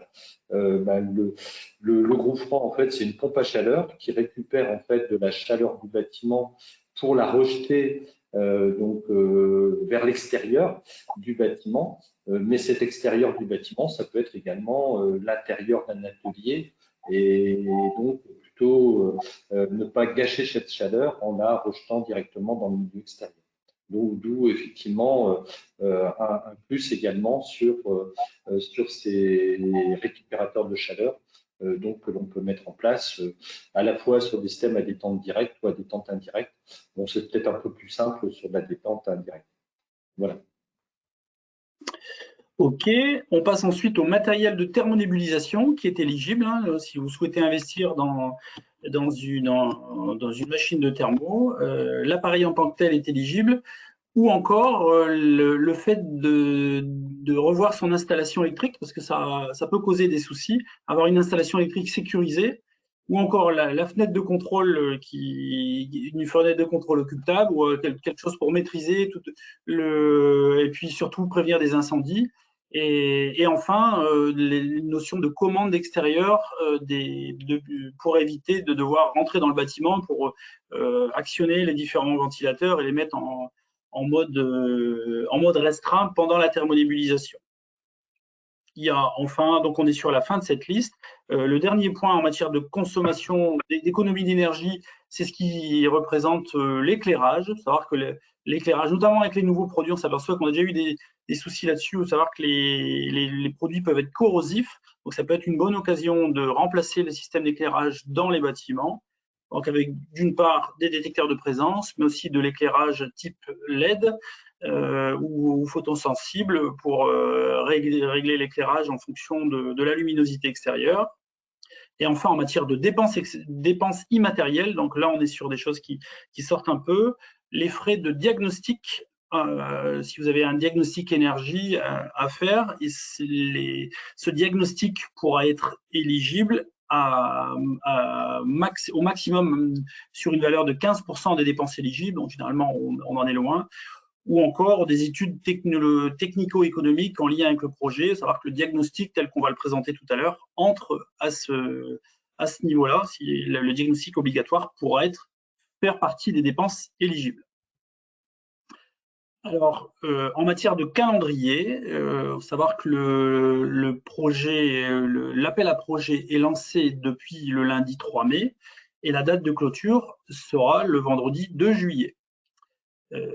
Le groupe froid, en fait, c'est une pompe à chaleur qui récupère en fait de la chaleur du bâtiment pour la rejeter vers l'extérieur du bâtiment. Mais cet extérieur du bâtiment, ça peut être également l'intérieur d'un atelier et donc plutôt ne pas gâcher cette chaleur en la rejetant directement dans le milieu extérieur. D'où effectivement un plus également sur ces récupérateurs de chaleur que l'on peut mettre en place à la fois sur des systèmes à détente directe ou à détente indirecte. Bon, c'est peut-être un peu plus simple sur la détente indirecte. Voilà. Ok, on passe ensuite au matériel de thermonébulisation qui est éligible. Hein, si vous souhaitez investir dans une machine de thermo, l'appareil en tant que tel est éligible, ou encore le fait de revoir son installation électrique, parce que ça peut causer des soucis, avoir une installation électrique sécurisée, ou encore la fenêtre de contrôle une fenêtre de contrôle occultable, ou quelque chose pour maîtriser et puis surtout prévenir des incendies. Et enfin, les notions de commande extérieure pour éviter de devoir rentrer dans le bâtiment pour actionner les différents ventilateurs et les mettre en mode restreint pendant la thermonébulisation. Il y a enfin, donc on est sur la fin de cette liste. Le dernier point en matière de consommation, d'économie d'énergie, c'est ce qui représente l'éclairage. Savoir que l'éclairage, notamment avec les nouveaux produits, on s'aperçoit qu'on a déjà eu des soucis là-dessus, savoir que les produits peuvent être corrosifs. Donc ça peut être une bonne occasion de remplacer le système d'éclairage dans les bâtiments. Donc avec d'une part des détecteurs de présence, mais aussi de l'éclairage type LED ou photosensible pour régler l'éclairage en fonction de la luminosité extérieure. Et enfin, en matière de dépenses immatérielles, donc là on est sur des choses qui sortent un peu, les frais de diagnostic. Si vous avez un diagnostic énergie à faire, ce diagnostic pourra être éligible au maximum sur une valeur de 15% des dépenses éligibles, donc généralement on en est loin, ou encore des études technico-économiques en lien avec le projet, savoir que le diagnostic tel qu'on va le présenter tout à l'heure entre à ce niveau-là, si le diagnostic obligatoire pourra faire partie des dépenses éligibles. Alors, en matière de calendrier, savoir que l'appel à projet est lancé depuis le lundi 3 mai et la date de clôture sera le vendredi 2 juillet.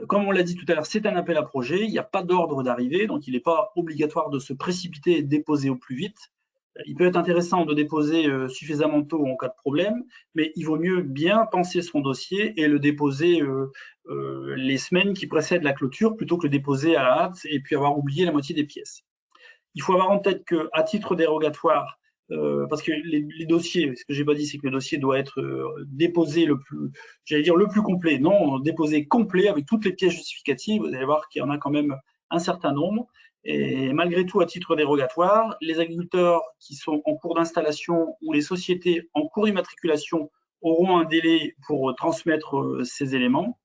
Comme on l'a dit tout à l'heure, c'est un appel à projet, il n'y a pas d'ordre d'arrivée, donc il n'est pas obligatoire de se précipiter et de déposer au plus vite. Il peut être intéressant de déposer suffisamment tôt en cas de problème, mais il vaut mieux bien penser son dossier et le déposer les semaines qui précèdent la clôture plutôt que le déposer à la hâte et puis avoir oublié la moitié des pièces. Il faut avoir en tête qu'à titre dérogatoire, parce que les dossiers, ce que j'ai pas dit, c'est que le dossier doit être déposé le plus complet. Non, déposé complet avec toutes les pièces justificatives. Vous allez voir qu'il y en a quand même un certain nombre. Et malgré tout, à titre dérogatoire, les agriculteurs qui sont en cours d'installation ou les sociétés en cours d'immatriculation auront un délai pour transmettre ces éléments.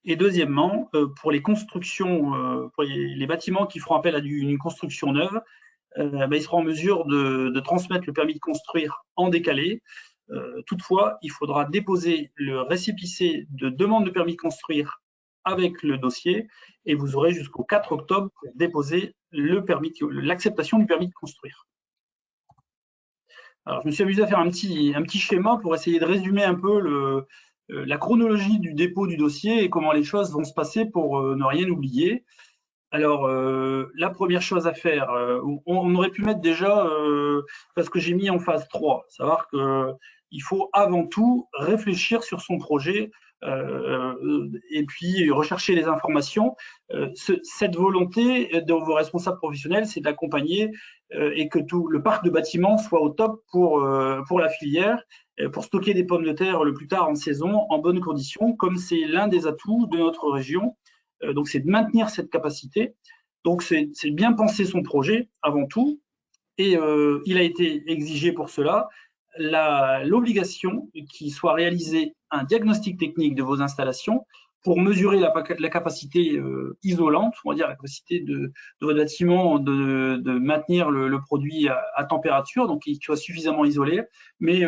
Et deuxièmement, pour les constructions, pour les bâtiments qui feront appel à une construction neuve, ils seront en mesure de transmettre le permis de construire en décalé. Toutefois, il faudra déposer le récépissé de demande de permis de construire avec le dossier et vous aurez jusqu'au 4 octobre pour déposer l'acceptation du permis de construire. Alors, je me suis amusé à faire un petit schéma pour essayer de résumer un peu la chronologie du dépôt du dossier et comment les choses vont se passer pour ne rien oublier. Alors, la première chose à faire, on aurait pu mettre déjà, parce que j'ai mis en phase 3, savoir qu'il faut avant tout réfléchir sur son projet et puis rechercher les informations. Cette volonté de vos responsables professionnels, c'est d'accompagner et que tout le parc de bâtiments soit au top pour la filière, pour stocker des pommes de terre le plus tard en saison en bonnes conditions, comme c'est l'un des atouts de notre région. Donc, c'est de maintenir cette capacité. Donc, c'est bien penser son projet avant tout. Et il a été exigé pour cela l'obligation qu'il soit réalisé un diagnostic technique de vos installations pour mesurer la capacité isolante, on va dire la capacité de votre bâtiment de maintenir le produit à température, donc qu'il soit suffisamment isolé, mais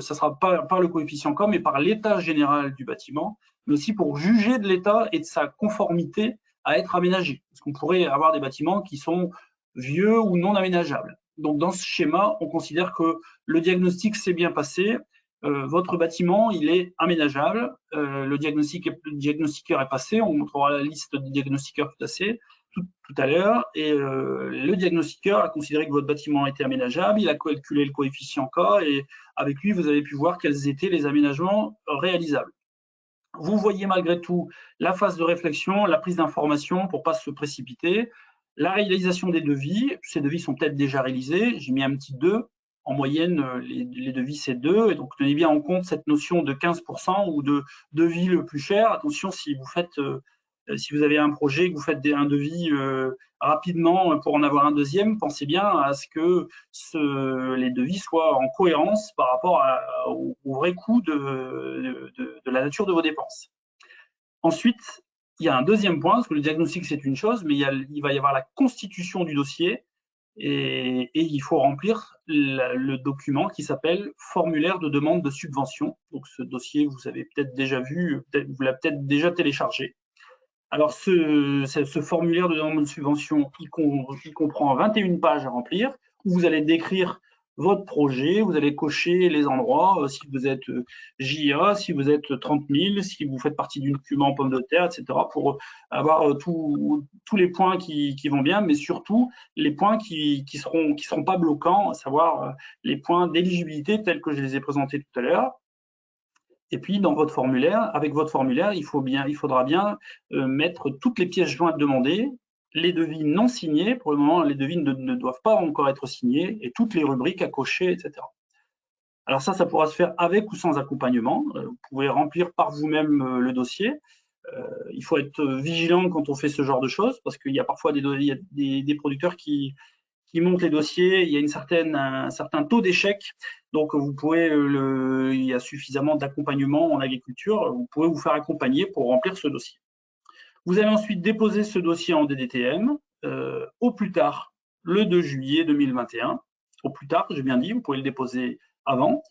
ça sera pas par le coefficient COM, mais par l'état général du bâtiment, mais aussi pour juger de l'état et de sa conformité à être aménagé. Parce qu'on pourrait avoir des bâtiments qui sont vieux ou non aménageables. Donc dans ce schéma, on considère que le diagnostic s'est bien passé, votre bâtiment, il est aménageable, le diagnostiqueur est passé, on montrera la liste des diagnostiqueurs tout à l'heure, et le diagnostiqueur a considéré que votre bâtiment était aménageable, il a calculé le coefficient K, et avec lui, vous avez pu voir quels étaient les aménagements réalisables. Vous voyez malgré tout la phase de réflexion, la prise d'information pour ne pas se précipiter, la réalisation des devis. Ces devis sont peut-être déjà réalisés, j'ai mis un petit 2. En moyenne, les devis, c'est 2. Et donc, tenez bien en compte cette notion de 15% ou de devis le plus cher. Attention, si vous avez un projet, que vous faites un devis rapidement pour en avoir un deuxième, pensez bien à ce que les devis soient en cohérence par rapport au vrai coût de la nature de vos dépenses. Ensuite, il y a un deuxième point, parce que le diagnostic, c'est une chose, mais il va y avoir la constitution du dossier et il faut remplir le document qui s'appelle formulaire de demande de subvention. Donc, ce dossier, vous avez peut-être déjà vu, vous l'avez peut-être déjà téléchargé. Alors, ce formulaire de demande de subvention, il comprend 21 pages à remplir, où vous allez décrire votre projet, vous allez cocher les endroits, si vous êtes JA, si vous êtes 30 000, si vous faites partie d'une cuve en pommes de terre, etc., pour avoir tous les points qui vont bien, mais surtout les points qui seront pas bloquants, à savoir les points d'éligibilité tels que je les ai présentés tout à l'heure. Et puis, dans votre formulaire, avec votre formulaire, il faudra bien mettre toutes les pièces jointes demandées, les devis non signés. Pour le moment, les devis ne doivent pas encore être signés, et toutes les rubriques à cocher, etc. Alors ça pourra se faire avec ou sans accompagnement. Vous pouvez remplir par vous-même le dossier. Il faut être vigilant quand on fait ce genre de choses, parce qu'il y a parfois des producteurs qui montent les dossiers, il y a un certain taux d'échec, donc vous pouvez, il y a suffisamment d'accompagnement en agriculture, vous pouvez vous faire accompagner pour remplir ce dossier. Vous allez ensuite déposer ce dossier en DDTM, au plus tard le 2 juillet 2021, au plus tard, j'ai bien dit, vous pouvez le déposer avant,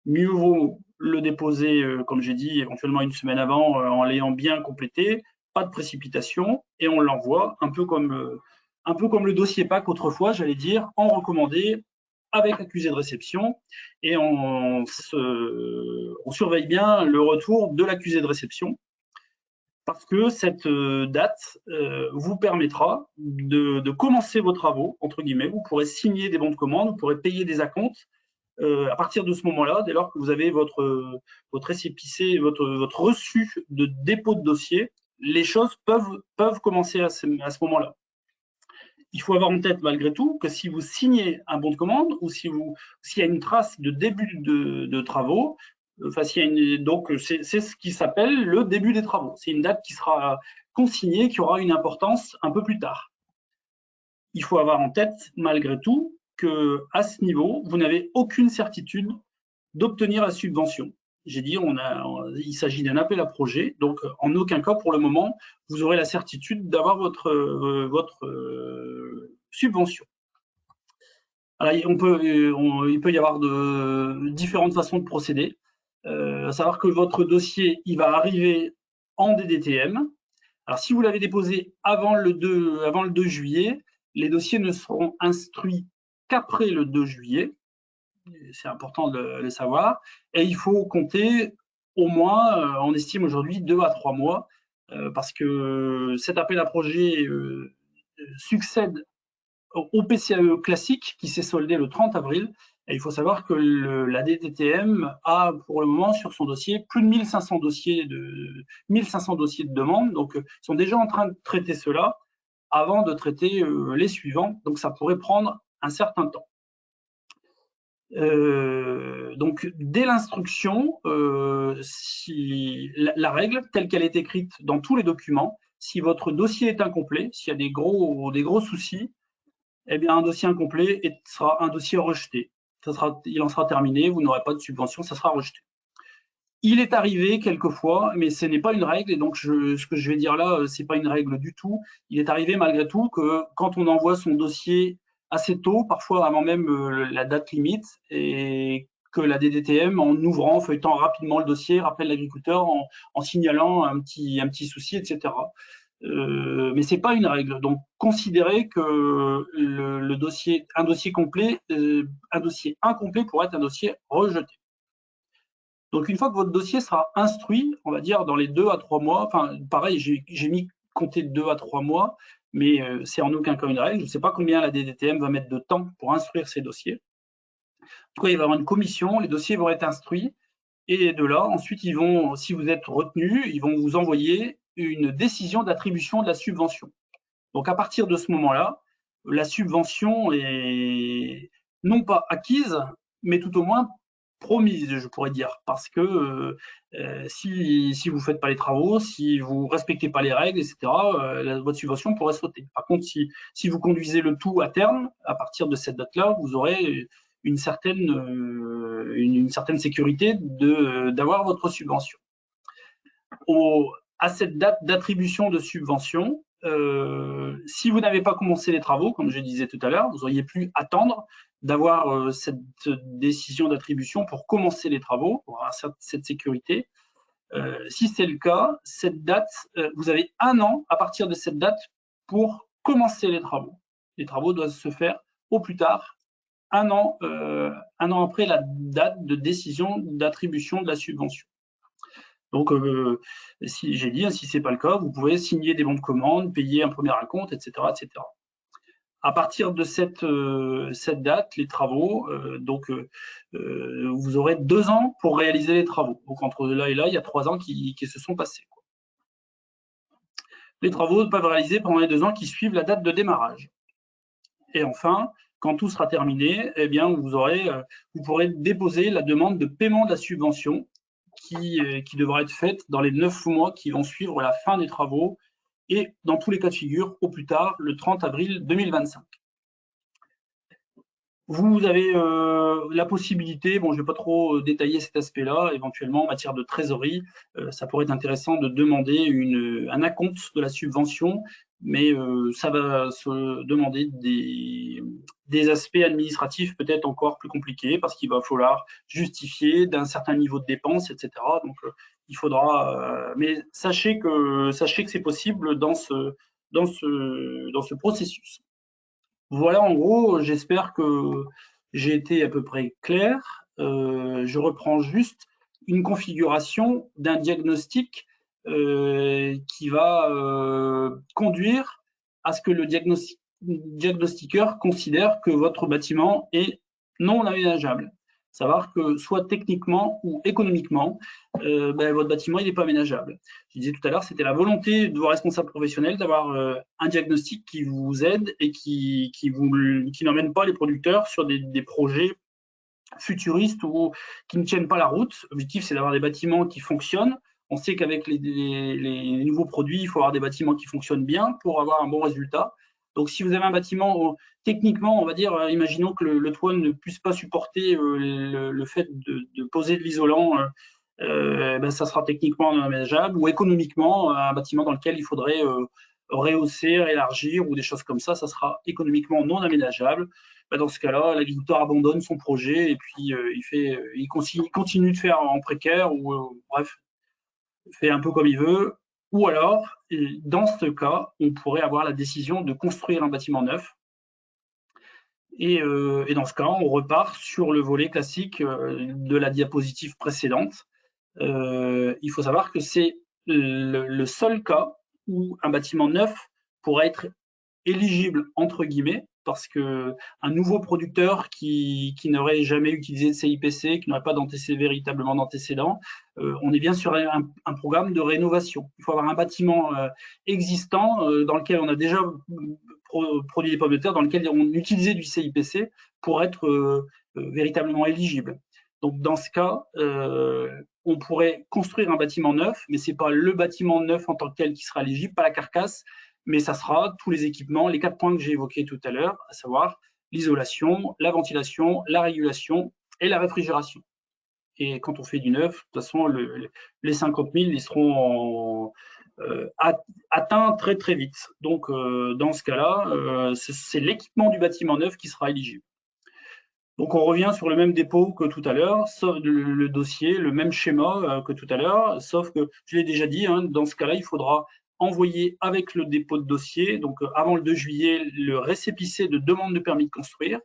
mieux vaut le déposer, comme j'ai dit, éventuellement une semaine avant, en l'ayant bien complété, pas de précipitation, et on l'envoie un peu comme le dossier PAC autrefois, j'allais dire, en recommandé avec accusé de réception, et on surveille bien le retour de l'accusé de réception, parce que cette date vous permettra de commencer vos travaux, entre guillemets. Vous pourrez signer des bons de commande, vous pourrez payer des acomptes à partir de ce moment-là, dès lors que vous avez votre récépissé, votre reçu de dépôt de dossier. Les choses peuvent commencer à ce moment-là. Il faut avoir en tête malgré tout que si vous signez un bon de commande ou s'il y a une trace de début de travaux, donc c'est ce qui s'appelle le début des travaux. C'est une date qui sera consignée, qui aura une importance un peu plus tard. Il faut avoir en tête malgré tout que à ce niveau, vous n'avez aucune certitude d'obtenir la subvention. J'ai dit, il s'agit d'un appel à projet, donc en aucun cas pour le moment, vous aurez la certitude d'avoir votre subvention. Alors, il peut y avoir différentes façons de procéder. À savoir que votre dossier, il va arriver en DDTM. Alors, si vous l'avez déposé avant le 2 juillet, les dossiers ne seront instruits qu'après le 2 juillet. C'est important de le savoir. Et il faut compter au moins, on estime aujourd'hui, 2 à 3 mois, parce que cet appel à projet succède au PCAE classique qui s'est soldé le 30 avril. Et il faut savoir que la DDTM a pour le moment sur son dossier plus de 1500 dossiers de demande. Donc, ils sont déjà en train de traiter cela avant de traiter les suivants. Donc, ça pourrait prendre un certain temps. Donc, dès l'instruction, la règle telle qu'elle est écrite dans tous les documents, si votre dossier est incomplet, s'il y a des gros soucis, eh bien, un dossier incomplet sera un dossier rejeté. Il en sera terminé, vous n'aurez pas de subvention, ça sera rejeté. Il est arrivé quelquefois, mais ce n'est pas une règle, et donc ce que je vais dire là, c'est pas une règle du tout. Il est arrivé malgré tout que quand on envoie son dossier assez tôt, parfois avant même la date limite, et que la DDTM, en ouvrant, feuilletant rapidement le dossier, rappelle l'agriculteur en signalant un petit souci, etc. Mais c'est pas une règle. Donc, considérez que un dossier complet, un dossier incomplet pourrait être un dossier rejeté. Donc, une fois que votre dossier sera instruit, on va dire dans les 2 à 3 mois, enfin, pareil, j'ai mis compter 2 à 3 mois, mais c'est en aucun cas une règle. Je ne sais pas combien la DDTM va mettre de temps pour instruire ces dossiers. En tout cas, il va y avoir une commission, les dossiers vont être instruits, et de là, ensuite, ils vont, si vous êtes retenu, ils vont vous envoyer une décision d'attribution de la subvention. Donc, à partir de ce moment-là, la subvention est non pas acquise, mais tout au moins promise, je pourrais dire, parce que si vous ne faites pas les travaux, si vous ne respectez pas les règles, etc., votre subvention pourrait sauter. Par contre, si vous conduisez le tout à terme, à partir de cette date-là, vous aurez une certaine sécurité d'avoir votre subvention. À cette date d'attribution de subvention, si vous n'avez pas commencé les travaux, comme je disais tout à l'heure, vous auriez pu attendre d'avoir cette décision d'attribution pour commencer les travaux, pour avoir cette sécurité. Si c'est le cas, cette date, vous avez 1 an à partir de cette date pour commencer les travaux. Les travaux doivent se faire au plus tard 1 an après la date de décision d'attribution de la subvention. Donc, si j'ai dit, si ce n'est pas le cas, vous pouvez signer des bons de commande, payer un premier acompte, etc., etc. À partir de cette date, les travaux, vous aurez 2 ans pour réaliser les travaux. Donc, entre là et là, il y a 3 ans qui se sont passés. Les travaux peuvent réaliser pendant les 2 ans qui suivent la date de démarrage. Et enfin, quand tout sera terminé, eh bien, vous pourrez déposer la demande de paiement de la subvention qui devra être faite dans les 9 mois qui vont suivre la fin des travaux et dans tous les cas de figure, au plus tard, le 30 avril 2025. Vous avez la possibilité, bon, je ne vais pas trop détailler cet aspect-là, éventuellement en matière de trésorerie, ça pourrait être intéressant de demander un acompte de la subvention, mais ça va se demander des aspects administratifs peut-être encore plus compliqués parce qu'il va falloir justifier d'un certain niveau de dépenses, etc. Donc, il faudra, mais sachez que c'est possible dans ce processus. Voilà, en gros, j'espère que j'ai été à peu près clair. Je reprends juste une configuration d'un diagnostic qui va conduire à ce que le diagnostiqueur considère que votre bâtiment est non aménageable. Savoir que soit techniquement ou économiquement, votre bâtiment n'est pas aménageable. Je disais tout à l'heure, c'était la volonté de vos responsables professionnels d'avoir un diagnostic qui vous aide et qui n'emmène pas les producteurs sur des projets futuristes ou qui ne tiennent pas la route. L'objectif, c'est d'avoir des bâtiments qui fonctionnent. On sait qu'avec les nouveaux produits, il faut avoir des bâtiments qui fonctionnent bien pour avoir un bon résultat. Donc, si vous avez un bâtiment, techniquement, on va dire, imaginons que le toit ne puisse pas supporter le fait de poser de l'isolant, ça sera techniquement non aménageable, ou économiquement, un bâtiment dans lequel il faudrait rehausser, élargir, ou des choses comme ça sera économiquement non aménageable. Dans ce cas-là, l'agriculteur abandonne son projet et puis il continue de faire en précaire, ou bref, fait un peu comme il veut. Ou alors, dans ce cas, on pourrait avoir la décision de construire un bâtiment neuf. Et dans ce cas, on repart sur le volet classique de la diapositive précédente. Il faut savoir que c'est le seul cas où un bâtiment neuf pourrait être éligible, entre guillemets, parce qu'un nouveau producteur qui n'aurait jamais utilisé de CIPC, qui n'aurait pas véritablement d'antécédents, on est bien sur un programme de rénovation. Il faut avoir un bâtiment existant dans lequel on a déjà produit des pommes de terre, dans lequel on utilisait du CIPC pour être véritablement éligible. Donc, dans ce cas, on pourrait construire un bâtiment neuf, mais ce n'est pas le bâtiment neuf en tant que tel qui sera éligible, pas la carcasse, mais ça sera tous les équipements, les 4 points que j'ai évoqués tout à l'heure, à savoir l'isolation, la ventilation, la régulation et la réfrigération. Et quand on fait du neuf, de toute façon, les 50 000, ils seront atteints très très vite. Donc, dans ce cas-là, c'est l'équipement du bâtiment neuf qui sera éligible. Donc, on revient sur le même dépôt que tout à l'heure, le dossier, le même schéma que tout à l'heure, sauf que, je l'ai déjà dit, hein, dans ce cas-là, il faudra envoyer avec le dépôt de dossier, donc avant le 2 juillet, le récépissé de demande de permis de construire,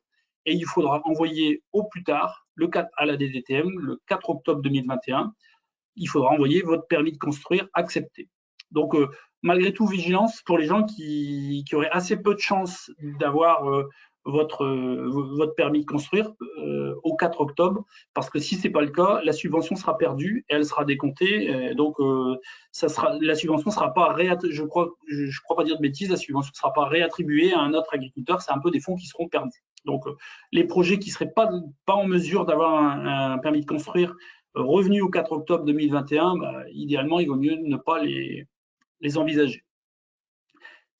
et il faudra envoyer au plus tard, le 4 à la DDTM, le 4 octobre 2021, il faudra envoyer votre permis de construire accepté. Donc, malgré tout, vigilance pour les gens qui auraient assez peu de chances d'avoir votre permis de construire au 4 octobre, parce que si ce n'est pas le cas, la subvention sera perdue et elle sera décomptée. Donc, la subvention ne sera pas je crois pas dire de bêtises, la subvention ne sera pas réattribuée à un autre agriculteur. C'est un peu des fonds qui seront perdus. Donc, les projets qui ne seraient pas en mesure d'avoir un permis de construire revenu au 4 octobre 2021, idéalement, il vaut mieux ne pas les envisager.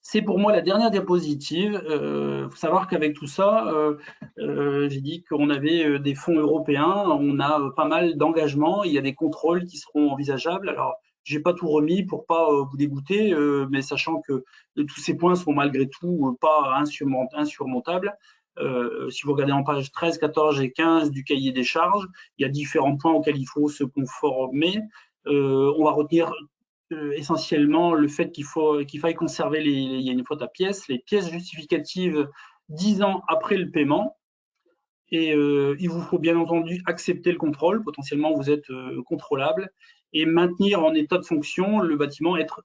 C'est pour moi la dernière diapositive. Il faut savoir qu'avec tout ça, j'ai dit qu'on avait des fonds européens, on a pas mal d'engagements, il y a des contrôles qui seront envisageables. Alors, j'ai pas tout remis pour pas vous dégoûter, mais sachant que tous ces points sont malgré tout pas insurmontables. Si vous regardez en page 13, 14 et 15 du cahier des charges, il y a différents points auxquels il faut se conformer. On va retenir essentiellement le fait qu'il faille conserver il y a une faute à pièces, les pièces justificatives 10 ans après le paiement. Et il vous faut bien entendu accepter le contrôle, potentiellement vous êtes contrôlable, et maintenir en état de fonction le bâtiment, être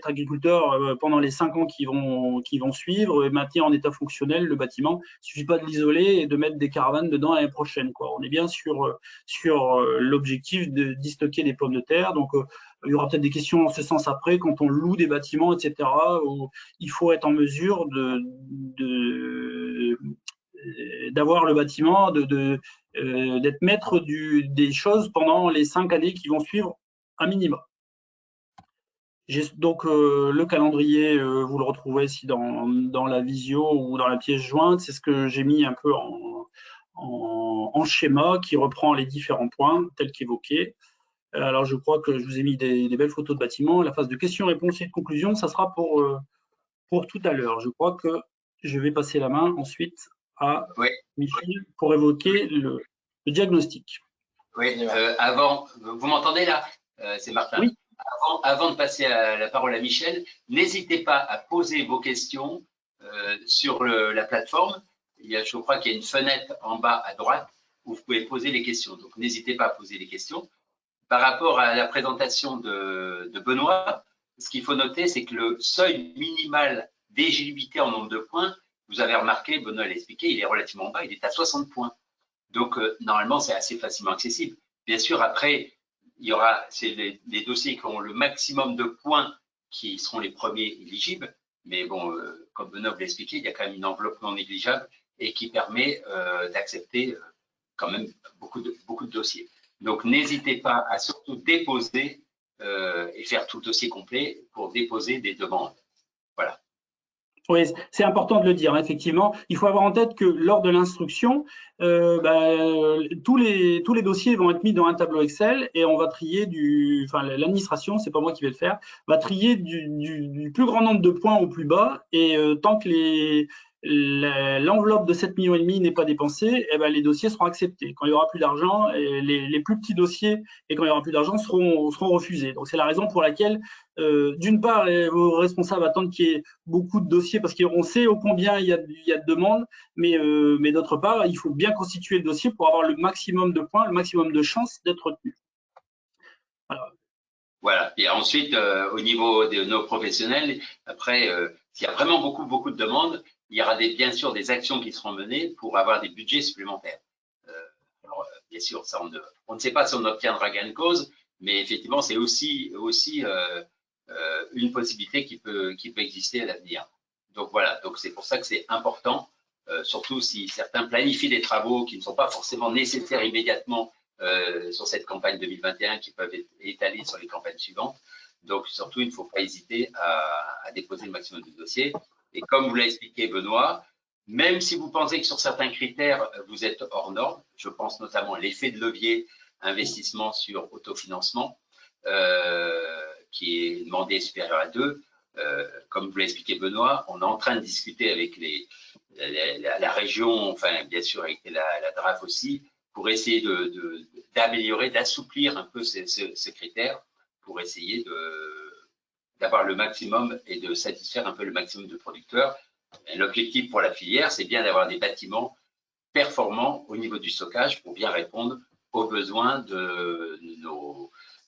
agriculteur pendant les 5 ans qui vont suivre, et maintenir en état fonctionnel le bâtiment. Il ne suffit pas de l'isoler et de mettre des caravanes dedans l'année prochaine, quoi. On est bien sur l'objectif de stocker des pommes de terre. Donc, il y aura peut-être des questions en ce sens après, quand on loue des bâtiments, etc., où il faut être en mesure d'avoir le bâtiment, d'être maître des choses pendant les 5 années qui vont suivre un minimum. Donc le calendrier, vous le retrouvez ici dans la visio ou dans la pièce jointe. C'est ce que j'ai mis un peu en schéma qui reprend les différents points tels qu'évoqués. Alors je crois que je vous ai mis des belles photos de bâtiments. La phase de questions-réponses et de conclusion, ça sera pour tout à l'heure. Je crois que je vais passer la main ensuite à Michel pour évoquer le diagnostic. Oui, avant, vous m'entendez là? C'est Martin. Oui. Avant de passer la parole à Michel, n'hésitez pas à poser vos questions sur la plateforme. Je crois qu'il y a une fenêtre en bas à droite où vous pouvez poser les questions. Donc, n'hésitez pas à poser les questions. Par rapport à la présentation de Benoît, ce qu'il faut noter, c'est que le seuil minimal d'éligibilité en nombre de points, vous avez remarqué, Benoît l'a expliqué, il est relativement bas, il est à 60 points. Donc, normalement, c'est assez facilement accessible. Bien sûr, après, il y aura les dossiers qui ont le maximum de points qui seront les premiers éligibles. Mais bon, comme Benoît l'a expliqué, il y a quand même une enveloppe non négligeable et qui permet d'accepter quand même beaucoup de dossiers. Donc, n'hésitez pas à surtout déposer et faire tout le dossier complet pour déposer des demandes. Voilà. Oui, c'est important de le dire, effectivement. Il faut avoir en tête que lors de l'instruction, tous les dossiers vont être mis dans un tableau Excel et on va trier l'administration, c'est pas moi qui vais le faire, va trier du plus grand nombre de points au plus bas et tant que l'enveloppe de 7,5 millions n'est pas dépensée, les dossiers seront acceptés. Quand il y aura plus d'argent, les plus petits dossiers et quand il y aura plus d'argent seront refusés. Donc c'est la raison pour laquelle, d'une part, vos responsables attendent qu'il y ait beaucoup de dossiers parce qu'on sait ô combien il y a de demandes, mais d'autre part, il faut bien constituer le dossier pour avoir le maximum de points, le maximum de chances d'être retenu. Voilà. Et ensuite, au niveau de nos professionnels, après, s'il y a vraiment beaucoup de demandes, il y aura bien sûr des actions qui seront menées pour avoir des budgets supplémentaires. Alors, bien sûr, ça, on ne sait pas si on obtiendra gain de cause, mais effectivement, c'est aussi une possibilité qui peut exister à l'avenir. Donc voilà, donc c'est pour ça que c'est important, surtout si certains planifient des travaux qui ne sont pas forcément nécessaires immédiatement sur cette campagne 2021 qui peuvent être étalés sur les campagnes suivantes. Donc surtout, il ne faut pas hésiter à déposer le maximum de dossiers. Et comme vous l'a expliqué Benoît, même si vous pensez que sur certains critères, vous êtes hors norme, je pense notamment à l'effet de levier investissement sur autofinancement qui est demandé supérieur à 2. Comme vous l'a expliqué Benoît, on est en train de discuter avec la région, enfin bien sûr avec la DRAF aussi, pour essayer d'améliorer, d'assouplir un peu ces critères pour essayer d'avoir le maximum et de satisfaire un peu le maximum de producteurs. L'objectif pour la filière, c'est bien d'avoir des bâtiments performants au niveau du stockage pour bien répondre aux besoins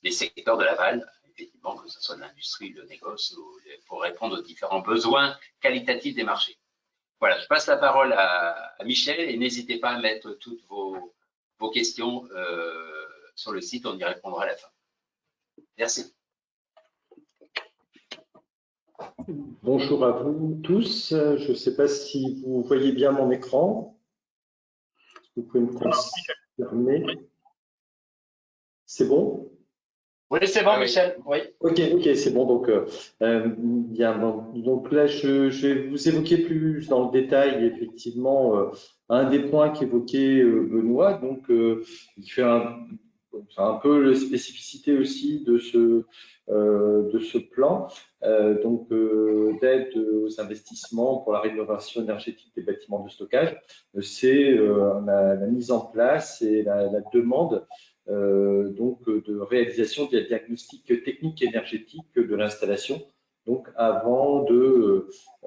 des secteurs de l'aval, effectivement, que ce soit de l'industrie, le négoce, pour répondre aux différents besoins qualitatifs des marchés. Voilà, je passe la parole à Michel et n'hésitez pas à mettre toutes vos questions sur le site, on y répondra à la fin. Merci. Bonjour à vous tous. Je ne sais pas si vous voyez bien mon écran. Est-ce que vous pouvez me confirmer? C'est bon? Oui, c'est bon, Michel. Oui. Ok, c'est bon. Donc, bien. Donc là, je vais vous évoquer plus dans le détail, effectivement, un des points qu'évoquait Benoît. Donc, il fait un peu la spécificité aussi de ce plan, d'aide aux investissements pour la rénovation énergétique des bâtiments de stockage. C'est la mise en place et la demande de réalisation des diagnostics techniques et énergétiques de l'installation, donc avant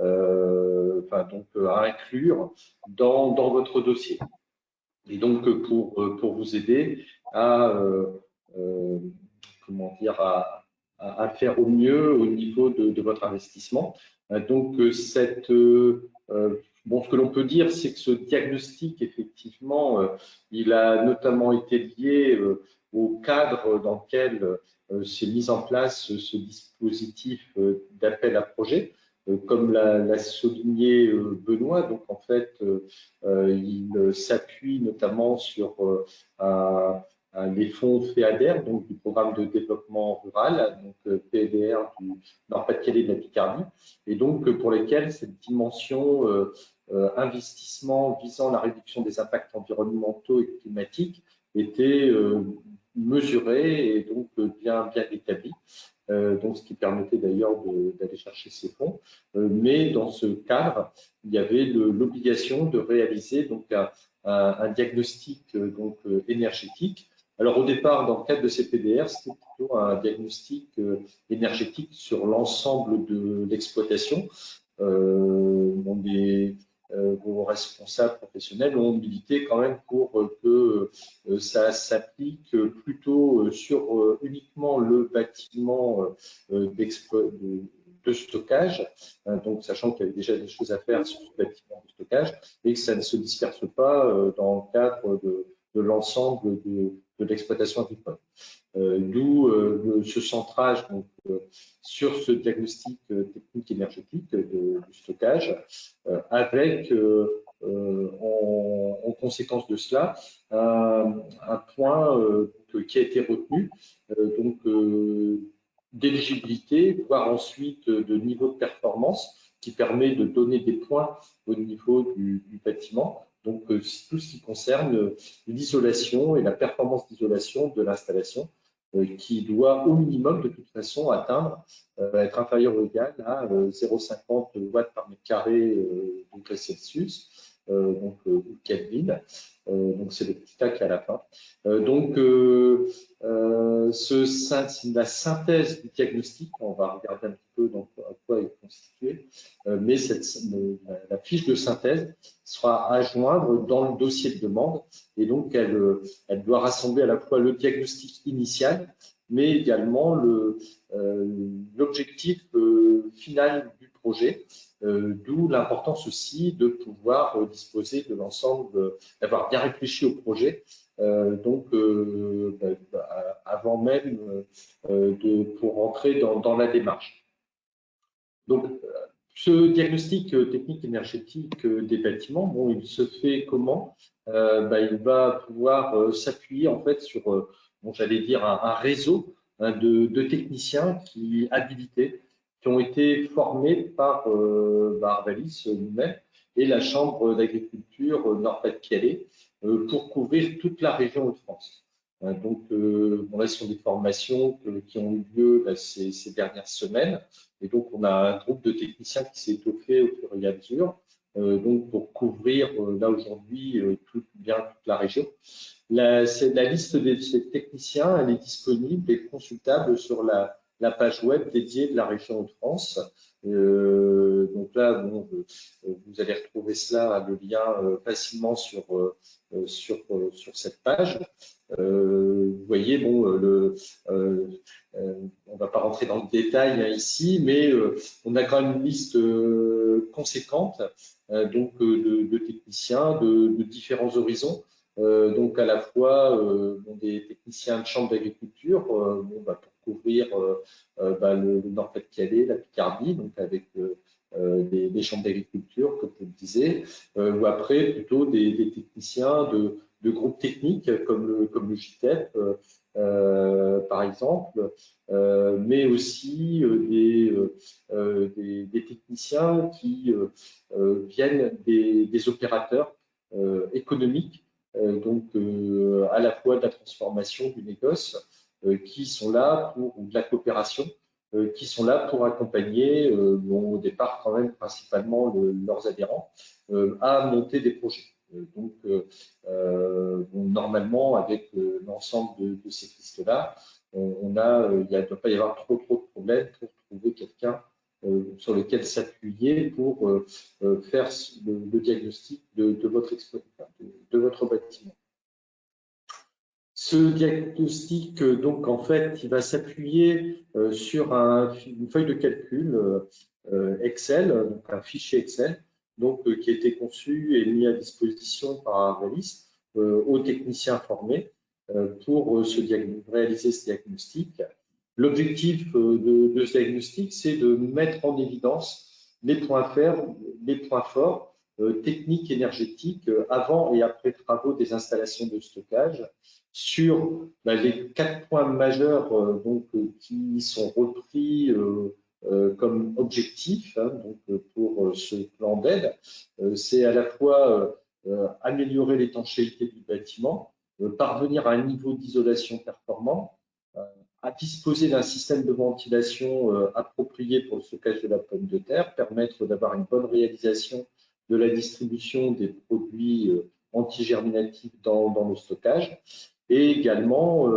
à inclure dans votre dossier. Et donc pour vous aider à faire au mieux au niveau de votre investissement. Donc ce que l'on peut dire, c'est que ce diagnostic, effectivement, il a notamment été lié au cadre dans lequel s'est mis en place ce dispositif d'appel à projet. Comme l'a souligné Benoît, donc en fait, il s'appuie notamment sur les fonds FEADER, donc du programme de développement rural, donc PDR du Nord-Pas-de-Calais et de la Picardie, et donc pour lesquels cette dimension investissement visant la réduction des impacts environnementaux et climatiques était mesurée et donc bien établie. Donc, ce qui permettait d'ailleurs d'aller chercher ces fonds. Mais dans ce cadre, il y avait l'obligation de réaliser donc un diagnostic énergétique. Alors au départ, dans le cadre de ces PDR, c'était plutôt un diagnostic énergétique sur l'ensemble de l'exploitation. Vos responsables professionnels ont milité quand même pour que ça s'applique plutôt sur uniquement le bâtiment de stockage, donc sachant qu'il y avait déjà des choses à faire sur ce bâtiment de stockage et que ça ne se disperse pas dans le cadre de l'ensemble de l'exploitation agricole. D'où ce centrage donc, sur ce diagnostic technique énergétique du stockage, avec en conséquence de cela un point qui a été retenu, d'éligibilité, voire ensuite de niveau de performance qui permet de donner des points au niveau du bâtiment. Donc, tout ce qui concerne l'isolation et la performance d'isolation de l'installation qui doit au minimum de toute façon atteindre, être inférieur ou égal à 0,50 watts par mètre carré degrés Celsius, ou Kelvin. Donc c'est le petit A qui est à la fin. La synthèse du diagnostic, on va regarder un petit peu à quoi il est constitué, mais la fiche de synthèse sera à joindre dans le dossier de demande et donc elle doit rassembler à la fois le diagnostic initial, mais également l'objectif final du projet, d'où l'importance aussi de pouvoir disposer de l'ensemble, d'avoir bien réfléchi au projet, avant même pour rentrer dans la démarche. Donc, ce diagnostic technique énergétique des bâtiments, bon, il se fait comment? Il va pouvoir s'appuyer en fait sur, j'allais dire, un réseau de techniciens habilités, qui ont été formés par Arvalis nous-mêmes et la Chambre d'agriculture Nord-Pas-de-Calais pour couvrir toute la région de France. Donc, bon, là, ce sont des formations qui ont eu lieu là, ces dernières semaines. Et donc, on a un groupe de techniciens qui s'est étoffé au fur et à mesure, donc pour couvrir là aujourd'hui bien toute la région. La liste de ces techniciens, elle est disponible et consultable sur la page web dédiée de la région Hauts-de-France. Donc là, bon, vous allez retrouver cela, le lien facilement sur cette page. Vous voyez, bon, on va pas rentrer dans le détail hein, ici, mais on a quand même une liste conséquente donc de techniciens de différents horizons. Donc à la fois bon, des techniciens de chambre d'agriculture bon, bah, pour couvrir bah, le Nord-Pas-de-Calais, la Picardie, donc avec des chambres d'agriculture, comme je le disais, ou après plutôt des techniciens de groupes techniques comme le JTEP, par exemple, mais aussi des techniciens qui viennent des opérateurs économiques, donc à la fois de la transformation du négoce, qui sont là pour ou de la coopération, qui sont là pour accompagner, bon, au départ quand même principalement leurs adhérents, à monter des projets. Donc, bon, normalement, avec l'ensemble de ces pistes-là, il ne doit pas y avoir trop de problèmes pour trouver quelqu'un sur lequel s'appuyer pour faire le diagnostic de votre bâtiment. Ce diagnostic, donc, en fait, il va s'appuyer sur une feuille de calcul Excel, donc un fichier Excel, donc, qui a été conçu et mis à disposition par Arvalis aux techniciens formés pour réaliser ce diagnostic. L'objectif de ce diagnostic, c'est de mettre en évidence les points faibles, les points forts, techniques, énergétiques, avant et après travaux des installations de stockage, sur les 4 points majeurs donc, qui sont repris comme objectifs hein, donc, pour ce plan d'aide. C'est à la fois améliorer l'étanchéité du bâtiment, parvenir à un niveau d'isolation performant, à disposer d'un système de ventilation approprié pour le stockage de la pomme de terre, permettre d'avoir une bonne réalisation de la distribution des produits antigerminatifs dans le stockage, et également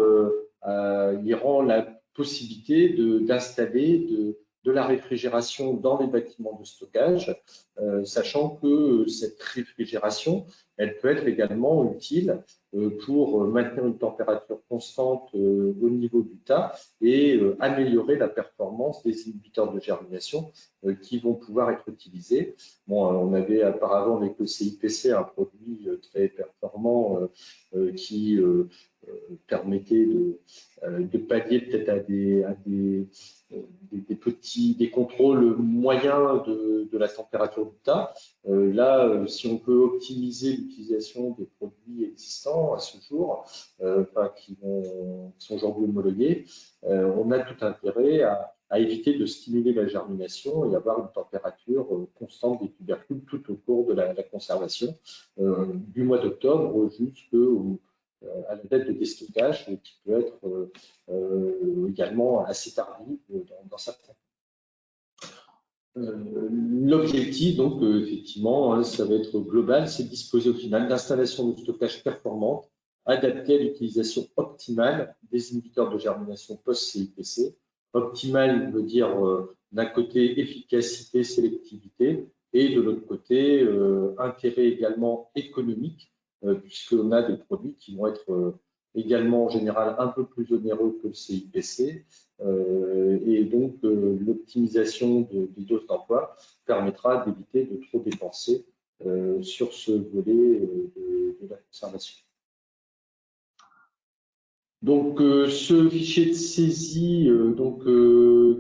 il rend la possibilité d'installer de la réfrigération dans les bâtiments de stockage, sachant que cette réfrigération, elle peut être également utile pour maintenir une température constante au niveau du tas et améliorer la performance des inhibiteurs de germination qui vont pouvoir être utilisés. Bon, on avait auparavant avec le CIPC un produit très performant qui permettait de pallier peut-être à des contrôles moyens de la température du tas. Là, si on peut optimiser l'utilisation des produits existants à ce jour, qui sont aujourd'hui homologués, on a tout intérêt à éviter de stimuler la germination et avoir une température constante des tubercules tout au cours de la conservation, du mois d'octobre jusqu'au à la date de déstockage, qui peut être également assez tardive dans certains cas. L'objectif, donc, effectivement, hein, ça va être global, c'est de disposer au final d'installations de stockage performantes, adaptées à l'utilisation optimale des inhibiteurs de germination post-CIPC. Optimal veut dire d'un côté efficacité, sélectivité, et de l'autre côté intérêt également économique, puisqu'on a des produits qui vont être également en général un peu plus onéreux que le CIPC, et donc l'optimisation des doses d'emploi permettra d'éviter de trop dépenser sur ce volet de la conservation. Donc, ce fichier de saisie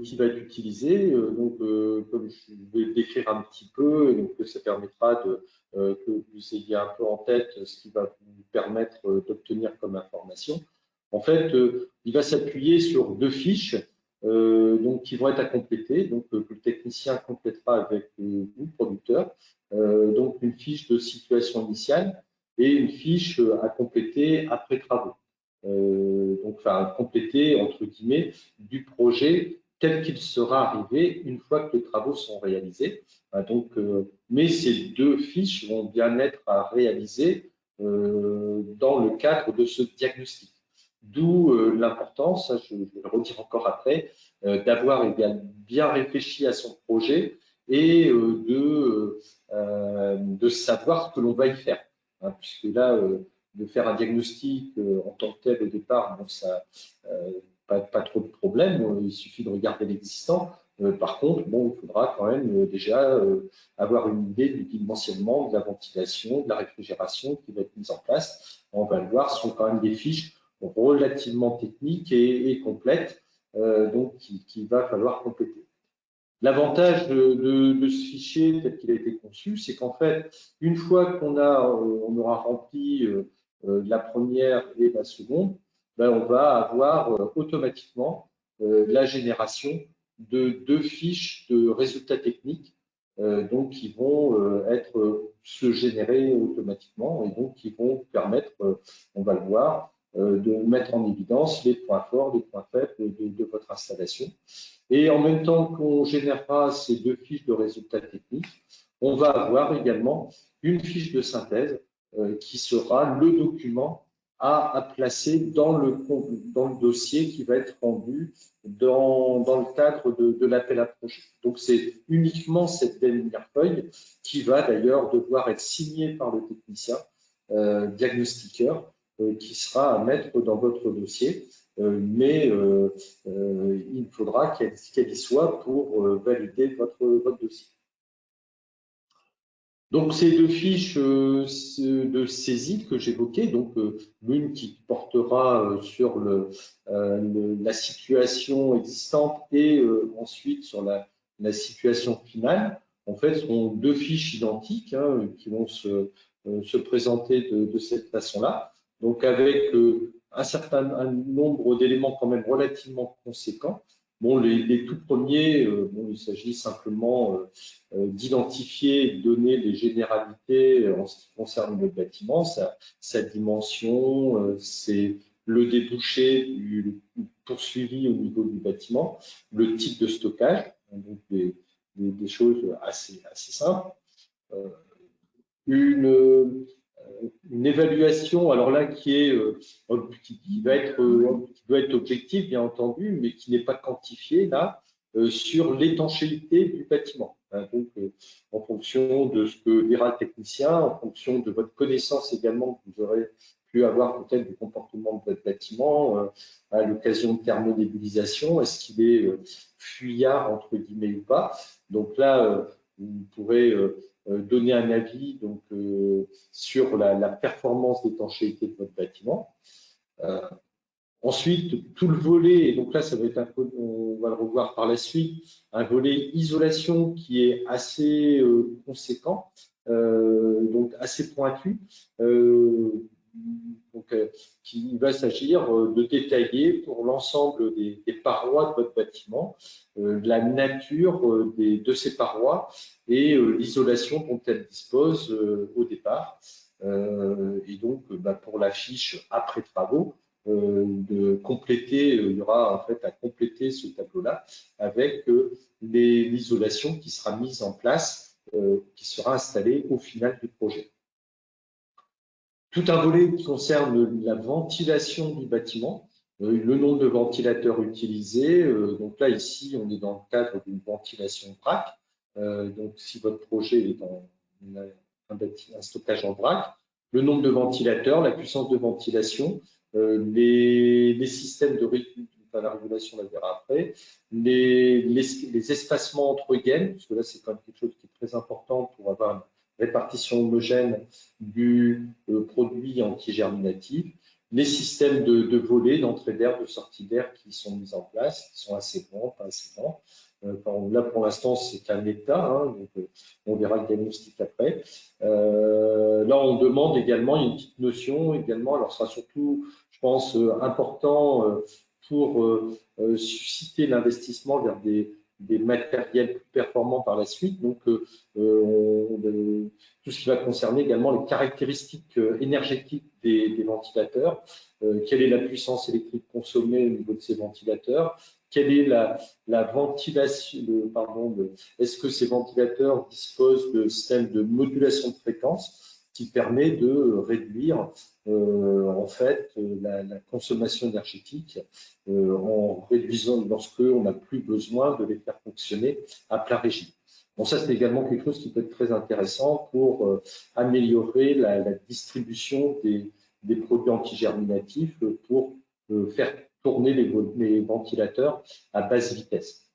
qui va être utilisé, comme je vais le décrire un petit peu, donc ça permettra que vous ayez un peu en tête ce qui va vous permettre d'obtenir comme information. En fait, il va s'appuyer sur 2 fiches donc, qui vont être à compléter, donc que le technicien complétera avec vous, producteur. Donc, une fiche de situation initiale et une fiche à compléter après travaux. donc enfin complété entre guillemets du projet tel qu'il sera arrivé une fois que les travaux sont réalisés. Donc, mais ces deux fiches vont bien être à réaliser dans le cadre de ce diagnostic. D'où l'importance, je vais le redire encore après, d'avoir bien réfléchi à son projet et de savoir ce que l'on va y faire. Puisque là, de faire un diagnostic en tant que tel au départ, bon, ça pas trop de problème, il suffit de regarder l'existant. Par contre, bon, il faudra quand même déjà avoir une idée du dimensionnement, de la ventilation, de la réfrigération qui va être mise en place. On va le voir, ce sont quand même des fiches relativement techniques et complètes, donc qu'il va falloir compléter. L'avantage de ce fichier tel qu'il a été conçu, c'est qu'en fait, une fois qu'on aura rempli la première et la seconde, ben, on va avoir automatiquement la génération de deux fiches de résultats techniques, donc qui vont se générer automatiquement et donc qui vont permettre, on va le voir, de mettre en évidence les points forts, les points faibles de votre installation. Et en même temps qu'on générera ces deux fiches de résultats techniques, on va avoir également une fiche de synthèse qui sera le document à placer dans le dossier qui va être rendu dans le cadre de l'appel à projet. Donc, c'est uniquement cette dernière feuille qui va d'ailleurs devoir être signée par le technicien diagnostiqueur qui sera à mettre dans votre dossier. Mais il faudra qu'elle y soit pour valider votre dossier. Donc, ces deux fiches de saisie que j'évoquais, donc l'une qui portera sur la situation existante et ensuite sur la situation finale, en fait, sont deux fiches identiques qui vont se présenter de cette façon-là. Donc, avec un nombre d'éléments quand même relativement conséquents. Bon, les tout premiers, bon, il s'agit simplement d'identifier et de donner les généralités en ce qui concerne le bâtiment, sa dimension, c'est le débouché poursuivi au niveau du bâtiment, le type de stockage, donc des choses assez simples. Une évaluation, alors là, qui doit être objective, bien entendu, mais qui n'est pas quantifiée, là, sur l'étanchéité du bâtiment. Donc, en fonction de ce que dira le technicien, en fonction de votre connaissance également que vous aurez pu avoir peut-être du comportement de votre bâtiment à l'occasion de thermonébulisation, est-ce qu'il est fuyard, entre guillemets, ou pas. Donc là, vous pourrez donner un avis donc, sur la performance d'étanchéité de votre bâtiment. Ensuite, tout le volet, et donc là, ça va être on va le revoir par la suite, un volet isolation qui est assez conséquent, donc assez pointu, donc, qui va s'agir de détailler pour l'ensemble des parois de votre bâtiment, la nature de ces parois et l'isolation dont elles disposent au départ. Et donc, pour la fiche après travaux, de compléter, il y aura en fait à compléter ce tableau-là avec l'isolation qui sera mise en place, qui sera installée au final du projet. Tout un volet qui concerne la ventilation du bâtiment, le nombre de ventilateurs utilisés. Donc là, ici, on est dans le cadre d'une ventilation vrac. Donc, si votre projet est dans un stockage en vrac, le nombre de ventilateurs, la puissance de ventilation, les systèmes de la régulation, on la verra après, les espacements entre gaines, parce que là, c'est quand même quelque chose qui est très important pour avoir une répartition homogène du produit antigerminatif, les systèmes de volets, d'entrée d'air, de sortie d'air qui sont mis en place, qui sont assez grands, pas assez grands. Là, pour l'instant, c'est un état, donc on verra le diagnostic après. Là, on demande également une petite notion également, alors ce sera surtout, je pense, important pour susciter l'investissement vers des matériels plus performants par la suite. Donc, tout ce qui va concerner également les caractéristiques énergétiques des ventilateurs, quelle est la puissance électrique consommée au niveau de ces ventilateurs, quelle est la ventilation, est-ce que ces ventilateurs disposent de systèmes de modulation de fréquence qui permet de réduire en fait la consommation énergétique en réduisant lorsque on n'a plus besoin de les faire fonctionner à plein régime. Bon, ça c'est également quelque chose qui peut être très intéressant pour améliorer la distribution des produits antigerminatifs pour faire tourner les ventilateurs à basse vitesse.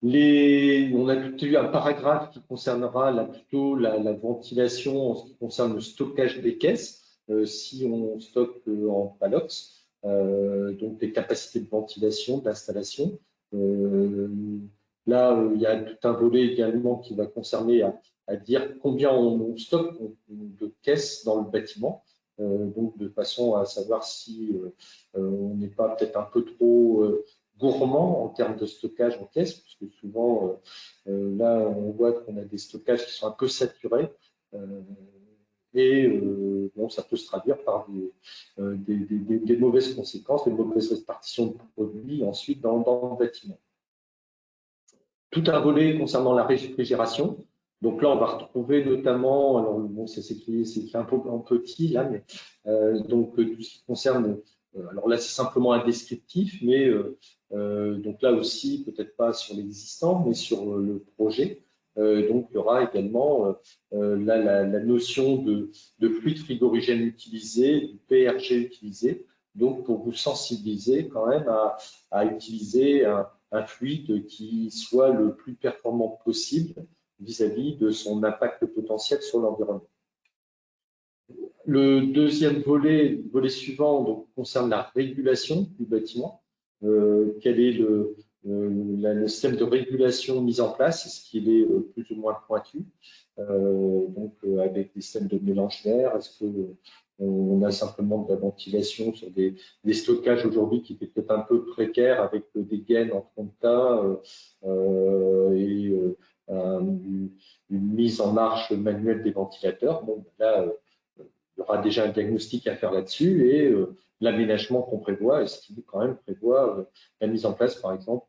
On a eu un paragraphe qui concernera plutôt la ventilation en ce qui concerne le stockage des caisses, si on stocke en Palox, donc les capacités de ventilation, d'installation. Là, il y a tout un volet également qui va concerner à dire combien on stocke de caisses dans le bâtiment, donc de façon à savoir si on n'est pas peut-être un peu trop gourmand en termes de stockage en caisse, parce que souvent, là, on voit qu'on a des stockages qui sont un peu saturés, bon, ça peut se traduire par des mauvaises conséquences, des mauvaises répartitions de produits ensuite dans le bâtiment. Tout un volet concernant la réfrigération. Donc là, on va retrouver notamment, alors bon, c'est écrit un peu en petit là, mais donc tout ce qui concerne, alors là c'est simplement un descriptif, mais donc là aussi peut-être pas sur l'existant, mais sur le projet. Donc il y aura également là la notion de fluide frigorigène utilisé, du PRG utilisé, donc pour vous sensibiliser quand même à utiliser un fluide qui soit le plus performant possible vis-à-vis de son impact potentiel sur l'environnement. Le deuxième volet, suivant, donc, concerne la régulation du bâtiment. Quel est le système de régulation mis en place? Est-ce qu'il est plus ou moins pointu? Donc, avec des systèmes de mélange d'air, est-ce que on a simplement de la ventilation sur des stockages aujourd'hui qui étaient peut-être un peu précaires avec des gaines en fond de tas et une mise en marche manuelle des ventilateurs. Bon, là, il y aura déjà un diagnostic à faire là-dessus et l'aménagement qu'on prévoit, est-ce qu'il quand même prévoit la mise en place, par exemple,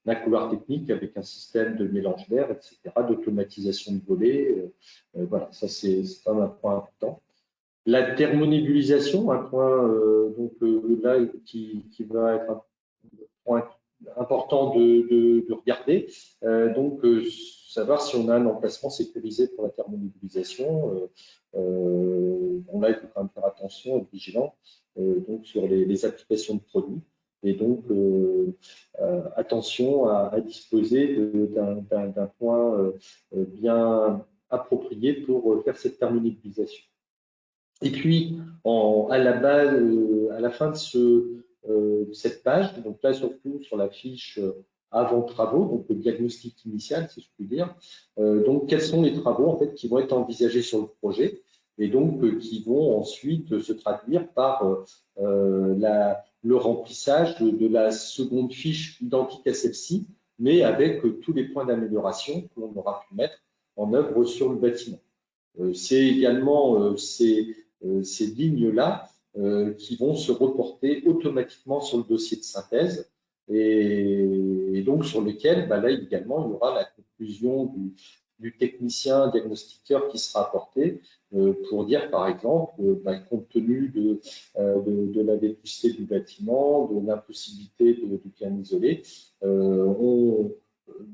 d'un couloir technique avec un système de mélange d'air, etc., d'automatisation de volets. Voilà, ça c'est un point important. La thermonébulisation, un point donc là qui va être un point important de regarder. Donc, savoir si on a un emplacement sécurisé pour la thermonébulisation. Bon, là, il faut quand même faire attention, être vigilant donc sur les applications de produits. Et donc, attention à disposer d'un point bien approprié pour faire cette thermonébulisation. Et puis, à la fin de cette page, donc là surtout sur la fiche avant travaux, donc le diagnostic initial, si je puis dire. Donc, quels sont les travaux en fait qui vont être envisagés sur le projet et donc qui vont ensuite se traduire par le remplissage de la seconde fiche identique à celle-ci, mais avec tous les points d'amélioration que l'on aura pu mettre en œuvre sur le bâtiment. C'est également ces lignes-là qui vont se reporter automatiquement sur le dossier de synthèse et donc sur lequel, là également, il y aura la conclusion du technicien diagnostiqueur qui sera apporté pour dire, par exemple, compte tenu de la vétusté du bâtiment, de l'impossibilité de bien isoler, il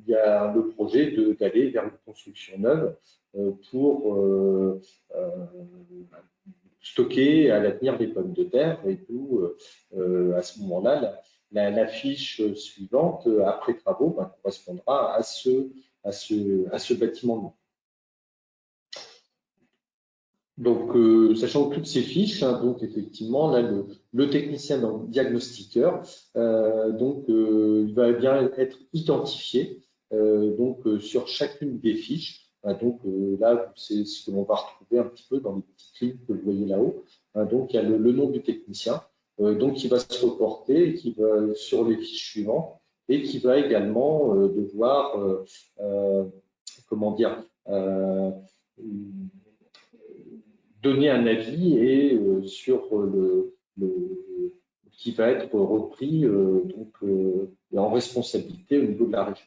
y a le projet d'aller vers une construction neuve pour stocker à l'avenir des pommes de terre et tout. À ce moment-là, la fiche suivante, après travaux, correspondra à ce bâtiment. Donc, sachant que toutes ces fiches, donc effectivement, là, le technicien diagnostiqueur, il va bien être identifié donc sur chacune des fiches. Donc là, c'est ce que l'on va retrouver un petit peu dans les petites lignes que vous voyez là-haut. Donc, il y a le nom du technicien, donc qui va se reporter et qui va sur les fiches suivantes et qui va également devoir, comment dire, donner un avis et sur qui va être repris en responsabilité au niveau de la région.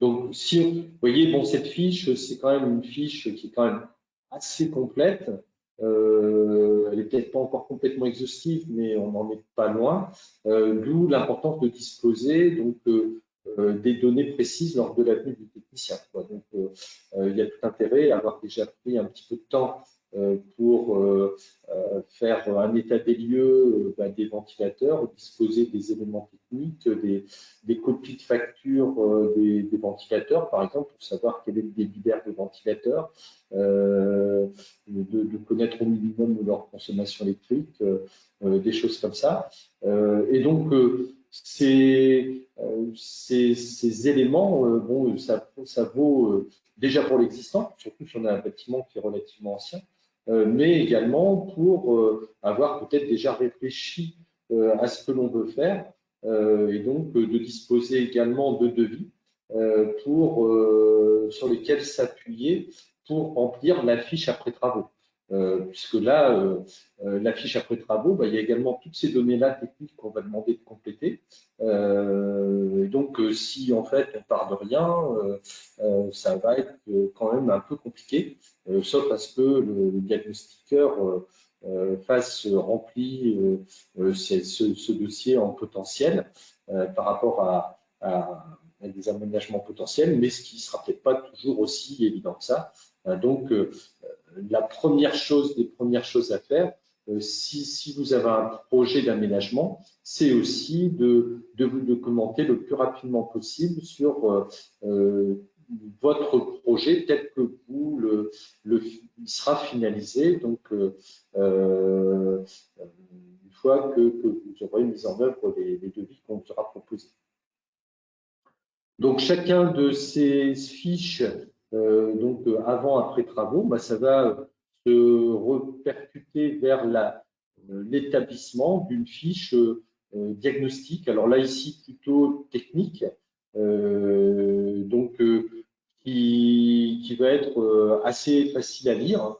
Donc, si vous voyez, bon, cette fiche, c'est quand même une fiche qui est quand même assez complète. Elle n'est peut-être pas encore complètement exhaustive, mais on n'en est pas loin. D'où l'importance de disposer donc des données précises lors de la venue du technicien, quoi. Donc, il y a tout intérêt à avoir déjà pris un petit peu de temps pour faire un état des lieux des ventilateurs, disposer des éléments techniques, des copies de factures des ventilateurs, par exemple, pour savoir quel est le débit des ventilateurs, de connaître au minimum leur consommation électrique, des choses comme ça. Et donc, ces éléments, bon, ça vaut déjà pour l'existant, surtout si on a un bâtiment qui est relativement ancien, mais également pour avoir peut-être déjà réfléchi à ce que l'on veut faire et donc de disposer également de devis sur lesquels s'appuyer pour remplir la fiche après travaux. Puisque là, la fiche après travaux, il y a également toutes ces données-là techniques qu'on va demander de compléter. Et donc, si en fait on part de rien, ça va être quand même un peu compliqué, sauf à ce que le diagnostiqueur fasse remplir ce dossier en potentiel par rapport à des aménagements potentiels, mais ce qui ne sera peut-être pas toujours aussi évident que ça. Donc, la première chose, des premières choses à faire, si vous avez un projet d'aménagement, c'est aussi de vous documenter le plus rapidement possible sur votre projet tel que il sera finalisé. Donc, une fois que vous aurez mis en œuvre les devis qu'on vous aura proposés. Donc, chacun de ces fiches, avant, après travaux, ça va se repercuter vers l'établissement d'une fiche diagnostic. Alors là, ici, plutôt technique, qui va être assez facile à lire,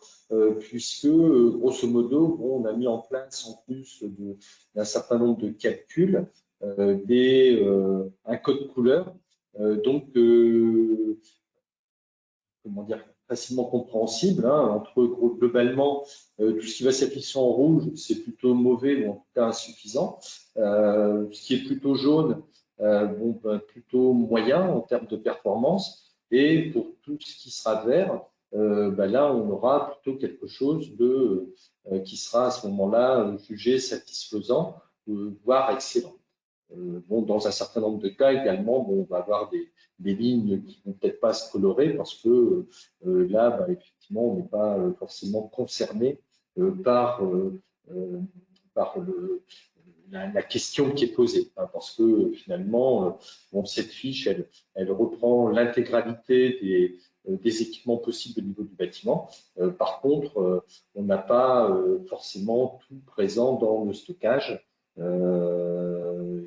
puisque, grosso modo, on a mis en place, en plus d'un certain nombre de calculs, un code couleur. Comment dire, facilement compréhensible, entre globalement tout ce qui va s'afficher en rouge, c'est plutôt mauvais ou en tout cas insuffisant. Ce qui est plutôt jaune, plutôt moyen en termes de performance. Et pour tout ce qui sera vert, là on aura plutôt quelque chose qui sera à ce moment-là jugé satisfaisant, voire excellent. Dans un certain nombre de cas également, on va avoir des lignes qui ne vont peut-être pas se colorer parce que là, effectivement, on n'est pas forcément concerné par la question qui est posée, parce que finalement, cette fiche, elle reprend l'intégralité des équipements possibles au niveau du bâtiment. Par contre, on n'a pas forcément tout présent dans le stockage.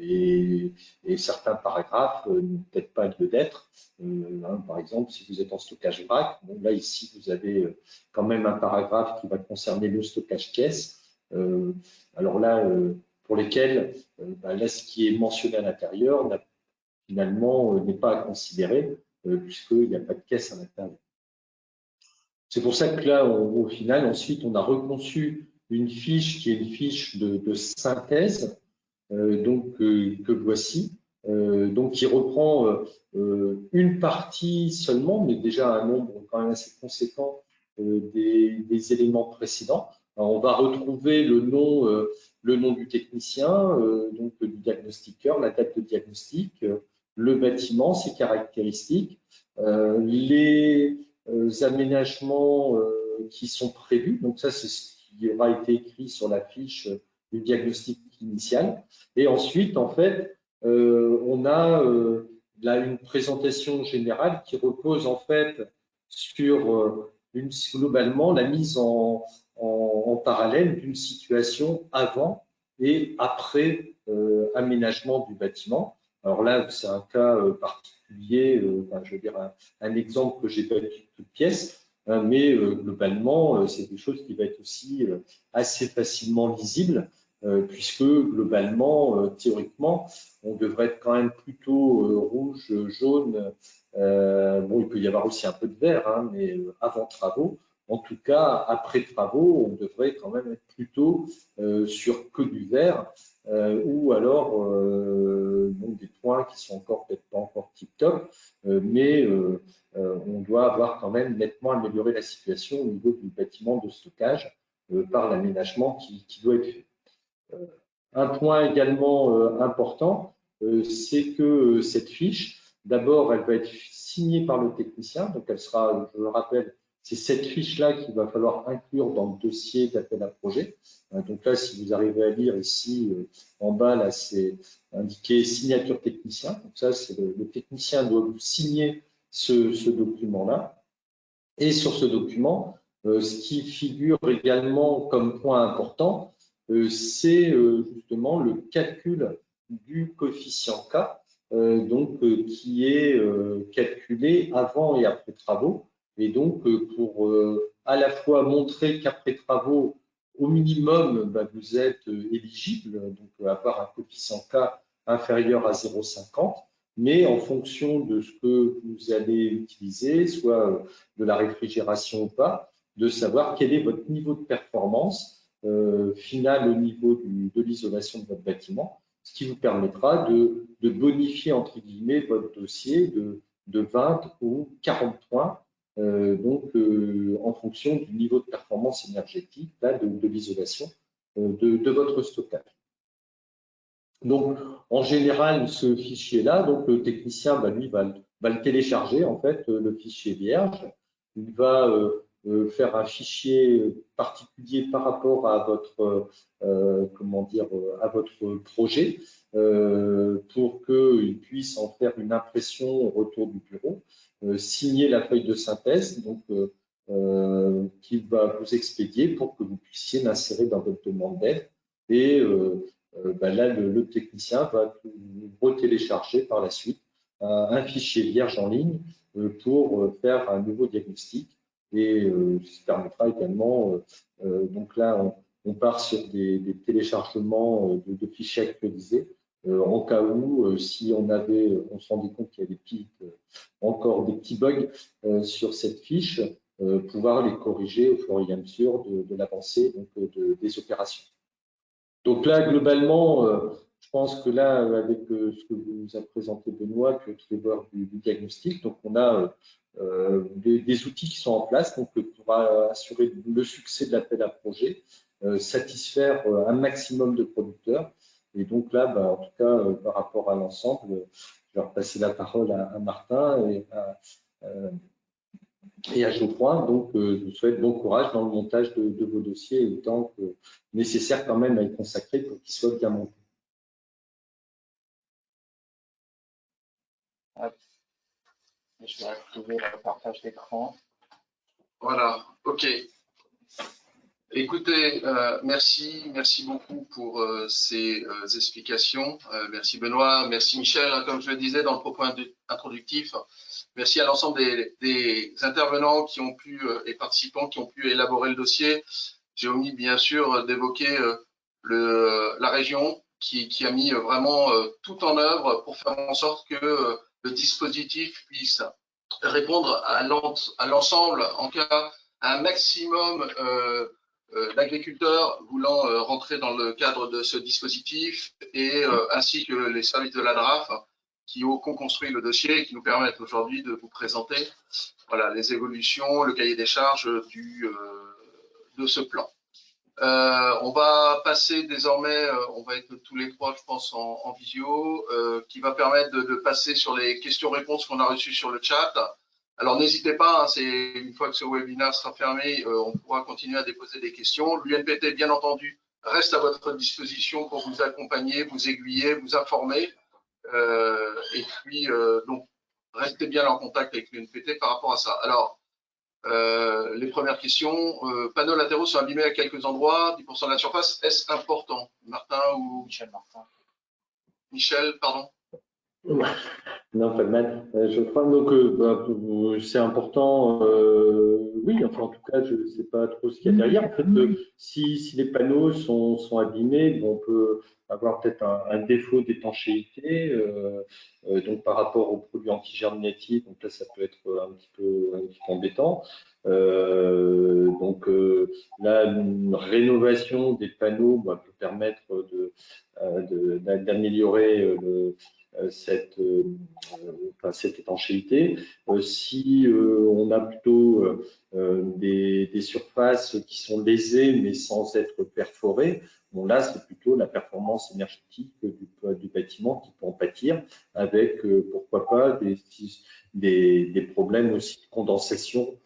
Et certains paragraphes n'ont peut-être pas lieu d'être. Par exemple, si vous êtes en stockage vrac, là ici vous avez quand même un paragraphe qui va concerner le stockage caisse. Alors là, pour lesquels là, ce qui est mentionné à l'intérieur finalement n'est pas à considérer puisqu'il n'y a pas de caisse à l'intérieur. C'est pour ça que là, au final, ensuite, on a reconçu une fiche qui est une fiche de synthèse, que voici, qui reprend une partie seulement, mais déjà un nombre quand même assez conséquent des éléments précédents. Alors, on va retrouver le nom du technicien, du diagnostiqueur, la date de diagnostic, le bâtiment, ses caractéristiques, les aménagements qui sont prévus. Donc ça, c'est ce qui aura été écrit sur la fiche du diagnostic initial. Et ensuite, en fait, on a là une présentation générale qui repose en fait sur globalement la mise en parallèle d'une situation avant et après aménagement du bâtiment. Alors là, c'est un cas particulier, enfin, je veux dire un exemple que j'ai pas de toute pièce, hein, mais globalement, c'est quelque chose qui va être aussi assez facilement lisible, puisque globalement, théoriquement, on devrait être quand même plutôt rouge, jaune. Bon, il peut y avoir aussi un peu de vert, hein, mais avant travaux. En tout cas, après travaux, on devrait quand même être plutôt sur que du vert, ou alors bon, des points qui sont encore peut-être pas encore tip-top, mais on doit avoir quand même nettement amélioré la situation au niveau du bâtiment de stockage par l'aménagement qui doit être fait. Un point également important, c'est que cette fiche, d'abord, elle va être signée par le technicien, donc elle sera, je le rappelle, c'est cette fiche-là qu'il va falloir inclure dans le dossier d'appel à projet. Donc là, si vous arrivez à lire ici en bas, là, c'est indiqué signature technicien. Donc ça, c'est le technicien doit vous signer ce document-là. Et sur ce document, ce qui figure également comme point important, c'est justement le calcul du coefficient K, donc qui est calculé avant et après travaux. Et donc, pour à la fois montrer qu'après travaux, au minimum, bah, vous êtes éligible, donc avoir un coefficient K inférieur à 0,50, mais en fonction de ce que vous allez utiliser, soit de la réfrigération ou pas, de savoir quel est votre niveau de performance final au niveau de l'isolation de votre bâtiment, ce qui vous permettra de bonifier, entre guillemets, votre dossier de 20 ou 40 points, donc en fonction du niveau de performance énergétique là, de l'isolation de votre stockage. Donc, en général, ce fichier-là, donc le technicien, bah, lui, va le télécharger, en fait, le fichier vierge. Il va faire un fichier particulier par rapport à votre, comment dire, à votre projet, pour qu'il puisse en faire une impression au retour du bureau, signer la feuille de synthèse, donc qu'il va vous expédier pour que vous puissiez l'insérer dans votre demande d'aide. Et ben là, le technicien va retélécharger par la suite un fichier vierge en ligne pour faire un nouveau diagnostic. Et ça permettra également, donc là, on part sur des téléchargements de fichiers actualisés, en cas où, si on se rendait compte qu'il y avait encore des petits bugs sur cette fiche, pouvoir les corriger au fur et à mesure de l'avancée des opérations. Donc là, globalement, je pense que là, avec ce que vous a présenté Benoît, puis tous les bords du diagnostic, donc on a des outils qui sont en place donc, pour assurer le succès de l'appel à projet, satisfaire un maximum de producteurs. Et donc là, bah, en tout cas, par rapport à l'ensemble, je vais repasser la parole à Martin et à Geoffroy. Donc, je vous souhaite bon courage dans le montage de vos dossiers et le temps nécessaire quand même à y consacrer pour qu'ils soient bien montés. Je vais activer le partage d'écran. Voilà, ok. Écoutez, merci beaucoup pour ces explications. Merci Benoît, merci Michel. Comme je le disais dans le propos introductif, merci à l'ensemble des intervenants qui ont pu et participants qui ont pu élaborer le dossier. J'ai omis bien sûr d'évoquer la région qui a mis vraiment tout en œuvre pour faire en sorte que le dispositif puisse répondre à l'ensemble, en cas à un maximum d'agriculteurs voulant rentrer dans le cadre de ce dispositif et ainsi que les services de la DRAF qui ont construit le dossier et qui nous permettent aujourd'hui de vous présenter voilà, les évolutions, le cahier des charges de ce plan. On va passer désormais, on va être tous les trois, je pense, en visio, qui va permettre de passer sur les questions-réponses qu'on a reçues sur le chat. Alors, n'hésitez pas, hein, une fois que ce webinaire sera fermé, on pourra continuer à déposer des questions. L'UNPT, bien entendu, reste à votre disposition pour vous accompagner, vous aiguiller, vous informer. Et puis, donc, restez bien en contact avec l'UNPT par rapport à ça. Alors, les premières questions, panneaux latéraux sont abîmés à quelques endroits, 10% de la surface, est-ce important? Martin ou Michel Martin. Michel, pardon. Non, pas de mal. Je crois donc c'est important. Oui, enfin en tout cas, je ne sais pas trop ce qu'il y a derrière. En fait, si les panneaux sont abîmés, bon, on peut avoir peut-être un défaut d'étanchéité. Donc par rapport aux produits anti-germinatifs, donc là ça peut être un petit peu embêtant. Là, une rénovation des panneaux peut permettre d'améliorer cette étanchéité. Si on a plutôt des surfaces qui sont lésées mais sans être perforées, bon là c'est plutôt la performance énergétique du bâtiment qui peut en pâtir, avec pourquoi pas des problèmes aussi de condensation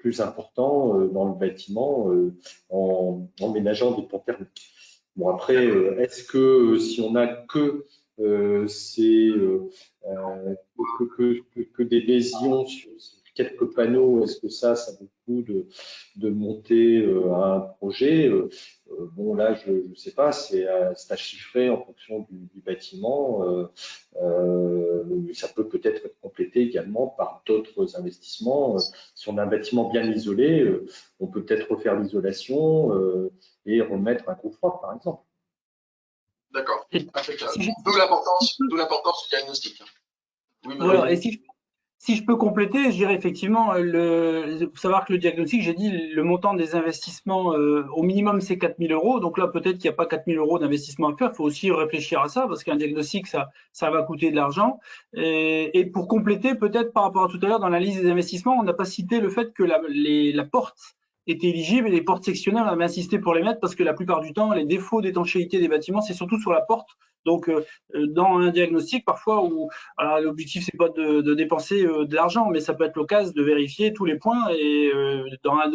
plus importants dans le bâtiment en ménageant des ponts thermiques. Bon après, est-ce que si on n'a que que des lésions sur quelques panneaux, est-ce que ça vaut le coup de monter un projet? Bon, là, je ne sais pas, c'est à chiffrer en fonction du bâtiment. Ça peut peut-être être complété également par d'autres investissements. Si on a un bâtiment bien isolé, on peut peut-être refaire l'isolation et remettre un gros froid, par exemple. D'accord. Si D'où l'importance du diagnostic. Oui, voilà. Et si je peux compléter, je dirais effectivement, il faut savoir que le diagnostic, j'ai dit, le montant des investissements, au minimum, c'est 4 000 €. Donc là, peut-être qu'il n'y a pas 4 000 € d'investissement à faire. Il faut aussi réfléchir à ça, parce qu'un diagnostic, ça va coûter de l'argent. Et pour compléter, peut-être par rapport à tout à l'heure, dans la liste des investissements, on n'a pas cité le fait que la porte était éligible et les portes sectionnelles, on avait insisté pour les mettre parce que la plupart du temps, les défauts d'étanchéité des bâtiments, c'est surtout sur la porte. Donc, dans un diagnostic, parfois, où l'objectif, c'est pas de dépenser de l'argent, mais ça peut être l'occasion de vérifier tous les points. Et dans un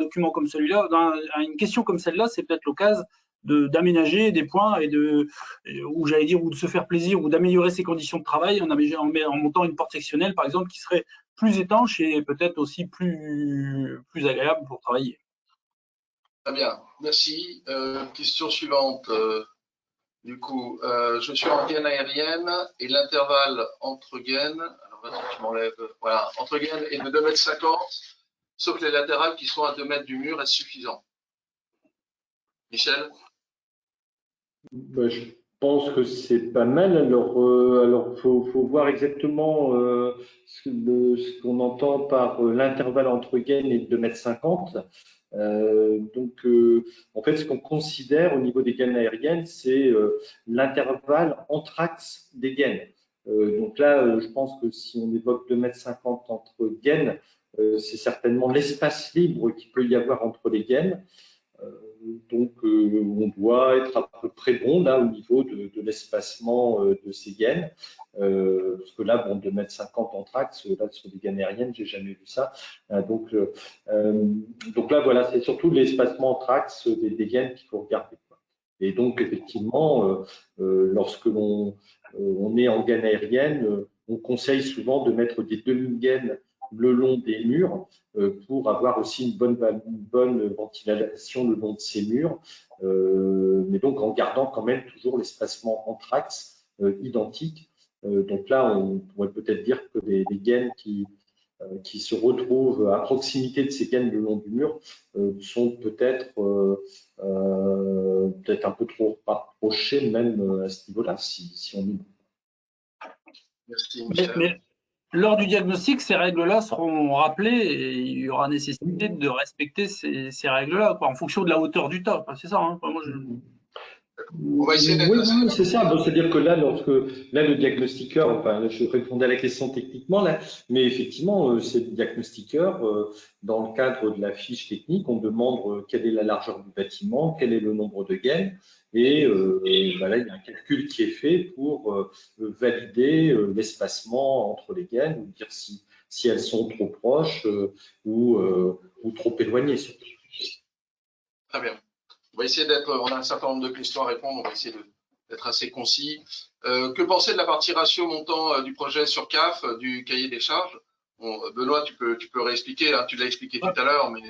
document comme celui-là, dans une question comme celle-là, c'est peut-être l'occasion d'aménager des points et ou j'allais dire, ou de se faire plaisir, ou d'améliorer ses conditions de travail en montant une porte sectionnelle, par exemple, qui serait plus étanche et peut-être aussi plus agréable pour travailler. Très bien, merci. Question suivante. Du coup, je suis en gaine aérienne et l'intervalle entre gaines, alors là, je m'enlève, voilà, entre gaines est de 2,50 m, sauf les latérales qui sont à 2 mètres du mur, est-ce suffisant? Michel? Je pense que c'est pas mal. Alors faut voir exactement ce qu'on entend par l'intervalle entre gaines et 2,50 m. En fait, ce qu'on considère au niveau des gaines aériennes, c'est l'intervalle entre axes des gaines. Donc là, je pense que si on évoque 2,50 m entre gaines, c'est certainement l'espace libre qu'il peut y avoir entre les gaines. On doit être à peu près bon là au niveau de l'espacement de ces gaines, parce que là, bon, 2,50 m entre axes, là sur des gaines aériennes, j'ai jamais vu ça. Donc là, voilà, c'est surtout l'espacement entre axes des gaines qu'il faut regarder, quoi. Et donc effectivement, lorsque on est en gaine aérienne, on conseille souvent de mettre des demi-gaines le long des murs pour avoir aussi une bonne ventilation le long de ces murs, mais donc en gardant quand même toujours l'espacement entre axes identique. Donc là, on pourrait peut-être dire que les gaines qui se retrouvent à proximité de ces gaines le long du mur sont peut-être un peu trop rapprochées même à ce niveau-là, si on y va. Merci, Michel. Mais lors du diagnostic, ces règles-là seront rappelées et il y aura nécessité de respecter ces règles-là, en fonction de la hauteur du tas. C'est ça, hein. On va essayer d'être Oui, c'est ça. Bon, c'est-à-dire que là, le diagnostiqueur, enfin, je répondais à la question techniquement là, mais effectivement, c'est le diagnostiqueur, dans le cadre de la fiche technique, on demande quelle est la largeur du bâtiment, quel est le nombre de gaines, et là, il y a un calcul qui est fait pour valider l'espacement entre les gaines, ou dire si elles sont trop proches ou trop éloignées, surtout. Très bien. On va essayer on a un certain nombre de questions à répondre, on va essayer d'être assez concis. Que penser de la partie ratio montant du projet sur CAF, du cahier des charges? Bon, Benoît, tu peux réexpliquer, hein, tu l'as expliqué tout à l'heure, mais…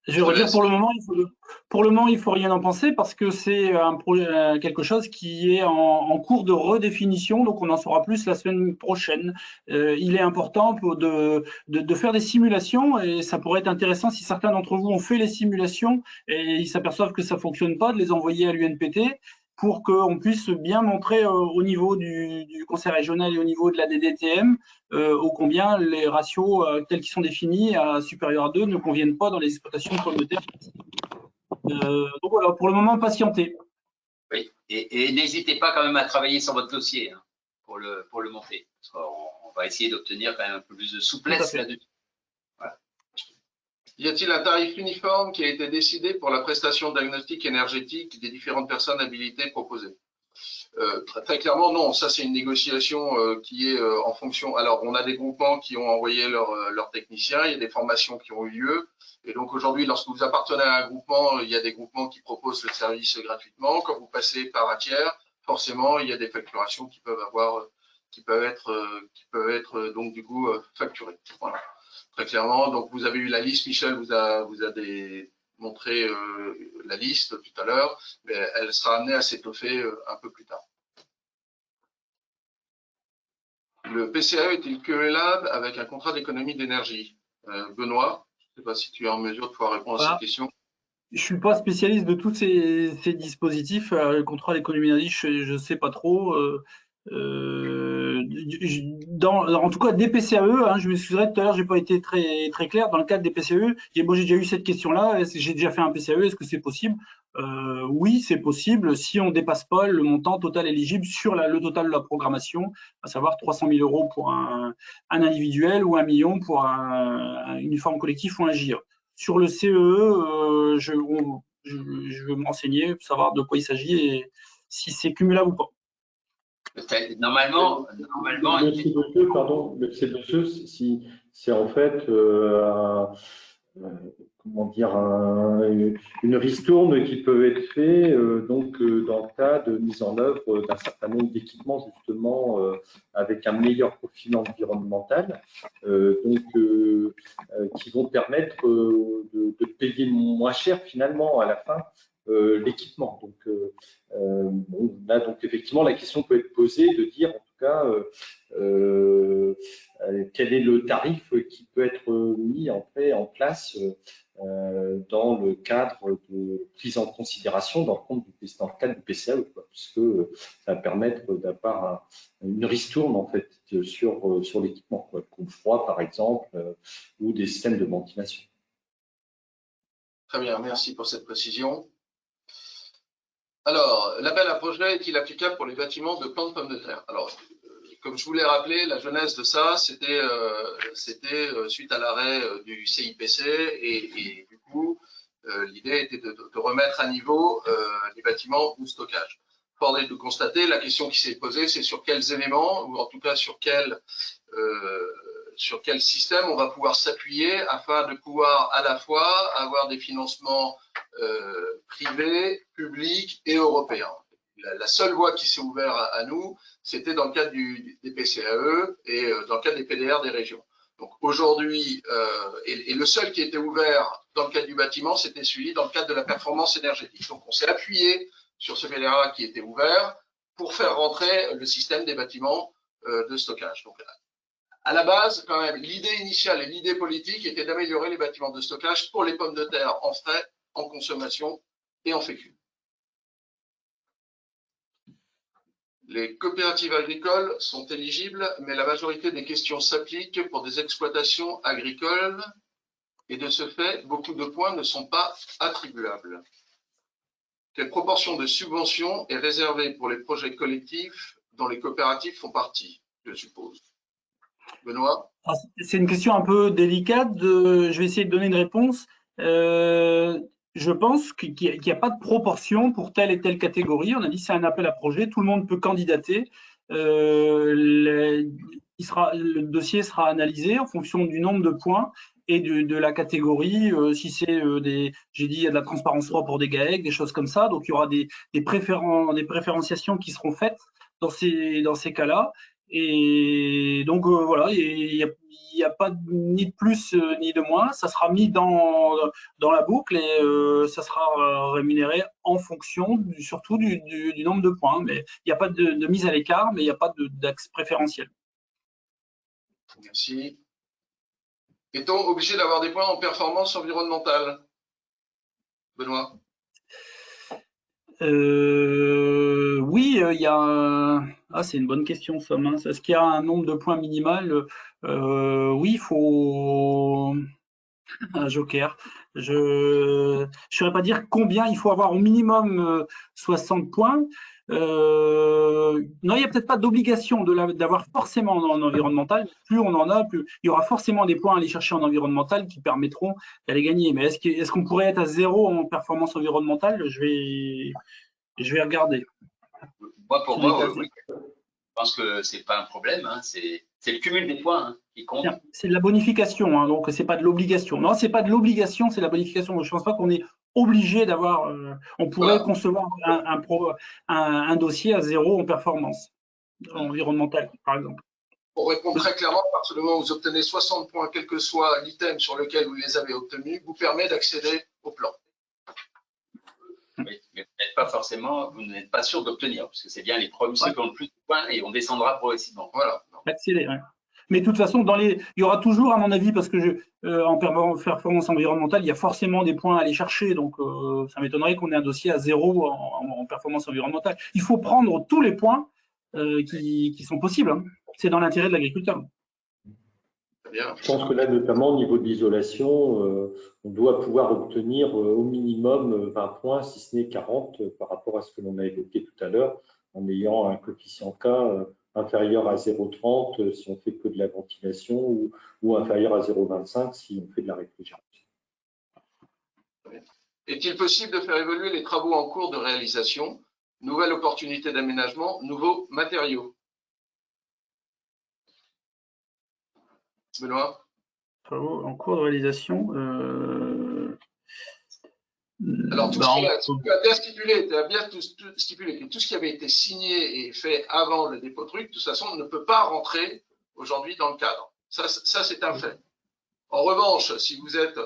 Je vais redire, pour le moment, il faut rien en penser parce que c'est quelque chose qui est en cours de redéfinition, donc on en saura plus la semaine prochaine. Il est important de faire des simulations et ça pourrait être intéressant si certains d'entre vous ont fait les simulations et ils s'aperçoivent que ça fonctionne pas, de les envoyer à l'UNPT pour qu'on puisse bien montrer au niveau du conseil régional et au niveau de la DDTM ô combien les ratios tels qu'ils sont définis à supérieur à 2 ne conviennent pas dans les exploitations de pommes de terre. Donc voilà, pour le moment, patientez. Oui, et n'hésitez pas quand même à travailler sur votre dossier hein, pour le monter. On va essayer d'obtenir quand même un peu plus de souplesse là-dessus. Voilà. Y a-t-il un tarif uniforme qui a été décidé pour la prestation diagnostique énergétique des différentes personnes habilitées proposées? Très clairement, non. Ça, c'est une négociation qui est en fonction. Alors, on a des groupements qui ont envoyé leurs techniciens. Il y a des formations qui ont eu lieu. Et donc, aujourd'hui, lorsque vous appartenez à un groupement, il y a des groupements qui proposent le service gratuitement. Quand vous passez par un tiers, forcément, il y a des facturations qui peuvent être donc du coup facturées. Voilà. Très clairement. Donc, vous avez eu la liste. Michel vous a montré la liste tout à l'heure, mais elle sera amenée à s'étoffer un peu plus tard. Le PCAE est-il cumulable avec un contrat d'économie d'énergie? Benoît, je ne sais pas si tu es en mesure de pouvoir répondre à cette question. Je suis pas spécialiste de tous ces dispositifs. Le contrat d'économie d'énergie, je sais pas trop. En tout cas, des PCAE, hein, je m'excuserai tout à l'heure, j'ai pas été très clair. Dans le cadre des PCAE, j'ai déjà eu cette question-là. J'ai déjà fait un PCAE, est-ce que c'est possible? Oui, c'est possible si on dépasse pas le montant total éligible sur le total de la programmation, à savoir 300 000 € pour un individuel ou 1 million pour un uniforme collectif ou un GIE. Sur le CEE, je veux me renseigner pour savoir de quoi il s'agit et si c'est cumulable ou pas. Normalement, le C2E, pardon, le C2E, c'est en fait comment dire, une ristourne qui peut être faite donc dans le cas de mise en œuvre d'un certain nombre d'équipements justement avec un meilleur profil environnemental, qui vont permettre de payer moins cher finalement à la fin l'équipement. Donc là, donc effectivement, la question peut être posée de dire en tout cas quel est le tarif qui peut être mis en place dans le cadre de prise en considération dans le cadre du PCAE, puisque ça va permettre d'avoir une ristourne en fait sur l'équipement, comme froid par exemple, ou des systèmes de ventilation. Très bien, merci pour cette précision. Alors, l'appel à projet est-il applicable pour les bâtiments de plants de pommes de terre? Alors, comme je vous l'ai rappelé, la genèse de ça, c'était suite à l'arrêt du CIPC et du coup, l'idée était de remettre à niveau les bâtiments de stockage. Fort est de constater, la question qui s'est posée, c'est sur quels éléments, ou en tout cas sur quel système on va pouvoir s'appuyer afin de pouvoir à la fois avoir des financements privés, publics et européens. La seule voie qui s'est ouverte à nous, c'était dans le cadre des PCAE et dans le cadre des PDR des régions. Donc aujourd'hui, et le seul qui était ouvert dans le cadre du bâtiment, c'était celui dans le cadre de la performance énergétique. Donc on s'est appuyé sur ce PDR qui était ouvert pour faire rentrer le système des bâtiments de stockage. Donc à la base, quand même, l'idée initiale et l'idée politique était d'améliorer les bâtiments de stockage pour les pommes de terre en frais, en consommation et en fécule. Les coopératives agricoles sont éligibles, mais la majorité des questions s'appliquent pour des exploitations agricoles et de ce fait, beaucoup de points ne sont pas attribuables. Quelle proportion de subventions est réservée pour les projets collectifs dont les coopératives font partie, je suppose? Benoît? C'est une question un peu délicate. Je vais essayer de donner une réponse. Je pense qu'il n'y a pas de proportion pour telle et telle catégorie. On a dit c'est un appel à projet, tout le monde peut candidater. Le dossier sera analysé en fonction du nombre de points et de la catégorie. Si c'est j'ai dit il y a de la transparence 3 pour des GAEC, des choses comme ça. Donc il y aura des préférenciations qui seront faites dans ces cas-là. Et donc voilà, il n'y a pas ni de plus ni de moins. Ça sera mis dans la boucle et ça sera rémunéré en fonction surtout du nombre de points. Mais il n'y a pas de mise à l'écart, mais il n'y a pas d'axe préférentiel. Merci. Est-on obligé d'avoir des points en performance environnementale, Benoît? Oui, il y a c'est une bonne question, ça. Est-ce qu'il y a un nombre de points minimal? Oui, il faut un joker. Je ne saurais pas dire combien il faut avoir au minimum 60 points. Non, il n'y a peut-être pas d'obligation d'avoir forcément en environnemental. Plus on en a, plus il y aura forcément des points à aller chercher en environnemental qui permettront d'aller gagner. Mais est-ce qu'on pourrait être à 0 en performance environnementale? Je vais regarder. Moi, pour moi, oui. Je pense que c'est pas un problème. Hein. C'est le cumul des points hein, qui compte. C'est de la bonification, hein, donc c'est pas de l'obligation. Non, c'est pas de l'obligation, c'est de la bonification. Donc, je pense pas qu'on est obligé d'avoir. On pourrait concevoir un dossier à 0 en performance environnementale, par exemple. Pour répondre très clairement, à partir du moment où vous obtenez 60 points, quel que soit l'item sur lequel vous les avez obtenus, vous permet d'accéder au plan. Oui, mais vous n'êtes pas sûr d'obtenir, parce que c'est bien les premiers ceux qui ont le plus de points et on descendra progressivement. Voilà. Accéder, ouais. Mais de toute façon, il y aura toujours, à mon avis, parce que en performance environnementale, il y a forcément des points à aller chercher. Donc, ça m'étonnerait qu'on ait un dossier à 0 en performance environnementale. Il faut prendre tous les points qui sont possibles. Hein. C'est dans l'intérêt de l'agriculteur. Je pense que là, notamment au niveau de l'isolation, on doit pouvoir obtenir au minimum 20 points, si ce n'est 40, par rapport à ce que l'on a évoqué tout à l'heure, en ayant un coefficient K inférieur à 0,30 si on fait que de la ventilation ou inférieur à 0,25 si on fait de la réfrigération. Est-il possible de faire évoluer les travaux en cours de réalisation, nouvelles opportunités d'aménagement, nouveaux matériaux? Benoît? Travaux en cours de réalisation. Alors, tout ce qui a bien stipulé, que tout ce qui avait été signé et fait avant le dépôt de truc, de toute façon, ne peut pas rentrer aujourd'hui dans le cadre. Ça c'est un fait. En revanche, si vous êtes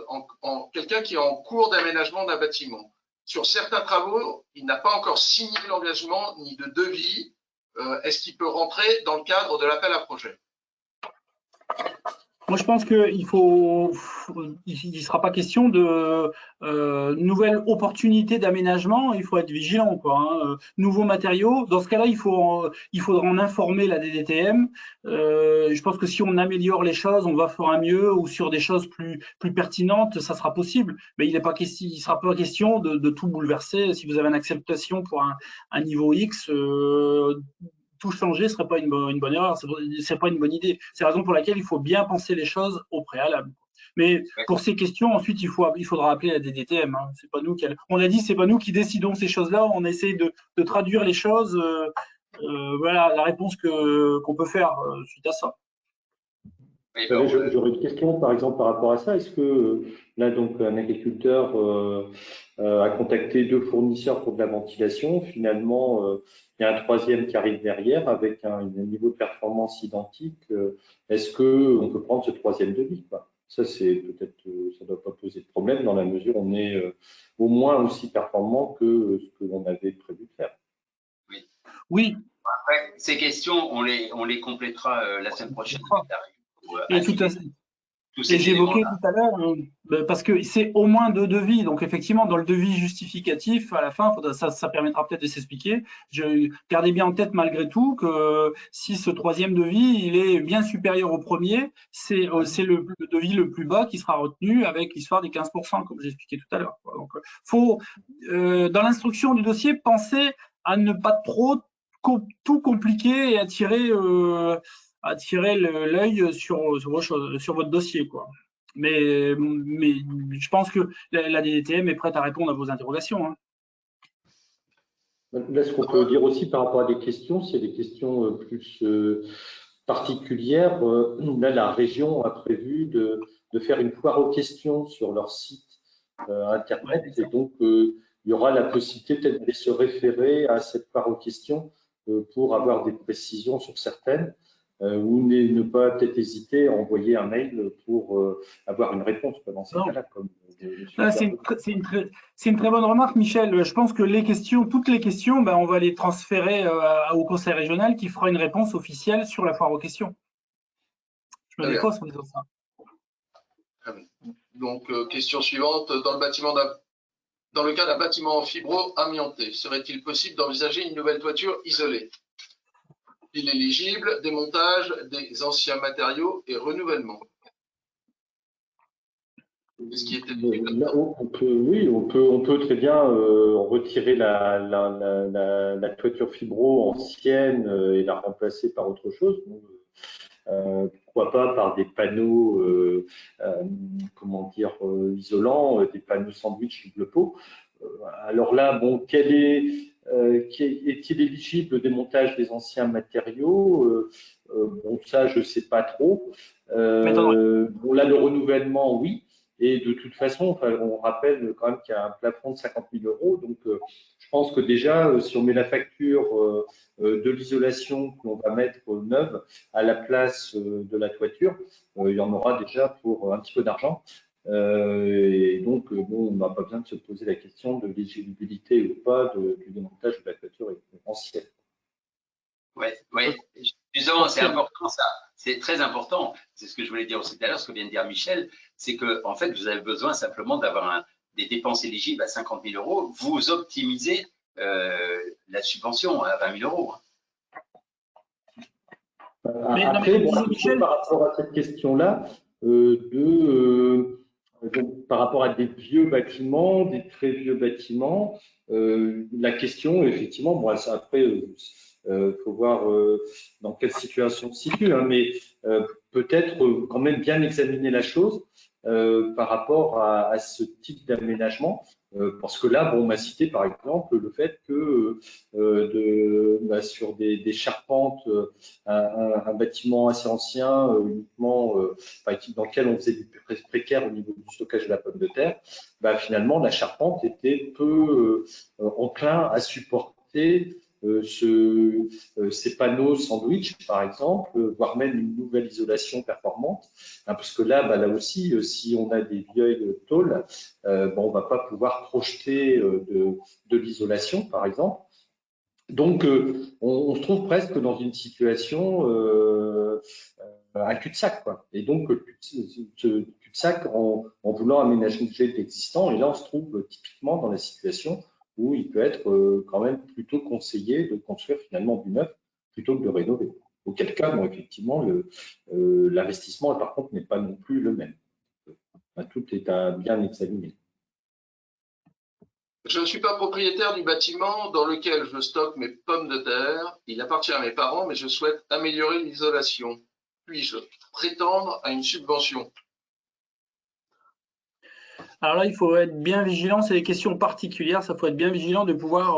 quelqu'un qui est en cours d'aménagement d'un bâtiment, sur certains travaux, il n'a pas encore signé l'engagement ni de devis, est-ce qu'il peut rentrer dans le cadre de l'appel à projet? Moi, je pense qu'il ne sera pas question de nouvelles opportunités d'aménagement. Il faut être vigilant, quoi. Hein. Nouveaux matériaux. Dans ce cas-là, il faudra en informer la DDTM. Je pense que si on améliore les choses, on va faire un mieux ou sur des choses plus pertinentes, ça sera possible. Mais il ne sera pas question de tout bouleverser. Si vous avez une acceptation pour un niveau X, tout changer ne serait pas une bonne erreur, c'est pas une bonne idée. C'est la raison pour laquelle il faut bien penser les choses au préalable. Mais pour ces questions, ensuite, il faudra appeler la DDTM. Hein. C'est pas nous on a dit, c'est pas nous qui décidons ces choses-là. On essaie de traduire les choses. Voilà la réponse qu'on peut faire suite à ça. J'aurais une question, par exemple, par rapport à ça. Est-ce que là, donc, un agriculteur a contacté 2 fournisseurs pour de la ventilation. Finalement, il y a un 3e qui arrive derrière avec un niveau de performance identique. Est-ce qu'on peut prendre ce 3e devis, quoi? Ça, c'est peut-être, ça ne doit pas poser de problème dans la mesure où on est au moins aussi performant que ce que l'on avait prévu de faire. Oui. Après, ces questions, on les complétera la semaine prochaine. Et tout à fait. Et j'évoquais tout à l'heure, parce que c'est au moins 2 devis. Donc, effectivement, dans le devis justificatif, à la fin, ça permettra peut-être de s'expliquer. Gardez bien en tête, malgré tout, que si ce 3e devis, il est bien supérieur au premier, c'est le devis le plus bas qui sera retenu avec l'histoire des 15%, comme j'expliquais tout à l'heure. Donc, faut, dans l'instruction du dossier, penser à ne pas trop tout compliquer et attirer l'œil sur votre dossier, quoi. Mais je pense que la DDTM est prête à répondre à vos interrogations. Hein. Là, ce qu'on peut dire aussi par rapport à des questions, c'est des questions plus particulières. Là, la région a prévu de faire une foire aux questions sur leur site Internet. Et donc, il y aura la possibilité peut-être de se référer à cette foire aux questions pour avoir des précisions sur certaines. ou ne pas peut-être hésiter à envoyer un mail pour avoir une réponse dans ces cas-là. C'est une très bonne remarque, Michel. Je pense que toutes les questions, on va les transférer au conseil régional qui fera une réponse officielle sur la foire aux questions. Je me défausse en disant ça. Donc, question suivante. Dans le cas d'un bâtiment en fibro-amianté, serait-il possible d'envisager une nouvelle toiture isolée? Il est éligible, démontage des anciens matériaux et renouvellement. Là, on peut très bien retirer la toiture fibro ancienne et la remplacer par autre chose. Pourquoi pas par des panneaux, isolants, des panneaux sandwich double pot. Alors là, bon, est-il éligible au démontage des anciens matériaux? Bon, ça, je sais pas trop. Bon, là, le renouvellement, oui. Et de toute façon, on rappelle quand même qu'il y a un plafond de 50 000 €. Donc, je pense que déjà, si on met la facture de l'isolation qu'on va mettre neuve à la place de la toiture, il y en aura déjà pour un petit peu d'argent. Et donc, bon, on n'a pas besoin de se poser la question de l'éligibilité ou pas du démontage de la toiture ancienne. Oui, justement, c'est important ça. C'est très important. C'est ce que je voulais dire aussi tout à l'heure, ce que vient de dire Michel, c'est que en fait, vous avez besoin simplement d'avoir des dépenses éligibles à 50 000 €. Vous optimisez la subvention à 20 000 €. Après, par rapport à cette question-là, par rapport à des vieux bâtiments, des très vieux bâtiments, la question, effectivement, bon, après, faut voir dans quelle situation on se situe, hein, mais peut-être quand même bien examiner la chose par rapport à ce type d'aménagement. Parce que là, bon, on m'a cité par exemple le fait que sur des charpentes, un bâtiment assez ancien, uniquement dans lequel on faisait du précaire au niveau du stockage de la pomme de terre, finalement la charpente était peu enclin à supporter ces panneaux sandwich, par exemple, voire même une nouvelle isolation performante, parce que là aussi, si on a des vieilles tôles, on va pas pouvoir projeter de l'isolation, par exemple. Donc, on se trouve presque dans une situation à cul-de-sac, quoi. Et donc, cul-de-sac en voulant aménager l'existant. Et là, on se trouve typiquement dans la situation où il peut être quand même plutôt conseillé de construire finalement du neuf plutôt que de rénover. Auquel cas, bon, effectivement, l'investissement, par contre, n'est pas non plus le même. Tout est à bien examiner. Je ne suis pas propriétaire du bâtiment dans lequel je stocke mes pommes de terre. Il appartient à mes parents, mais je souhaite améliorer l'isolation. Puis-je prétendre à une subvention? Alors là, il faut être bien vigilant, c'est des questions particulières, ça faut être bien vigilant de pouvoir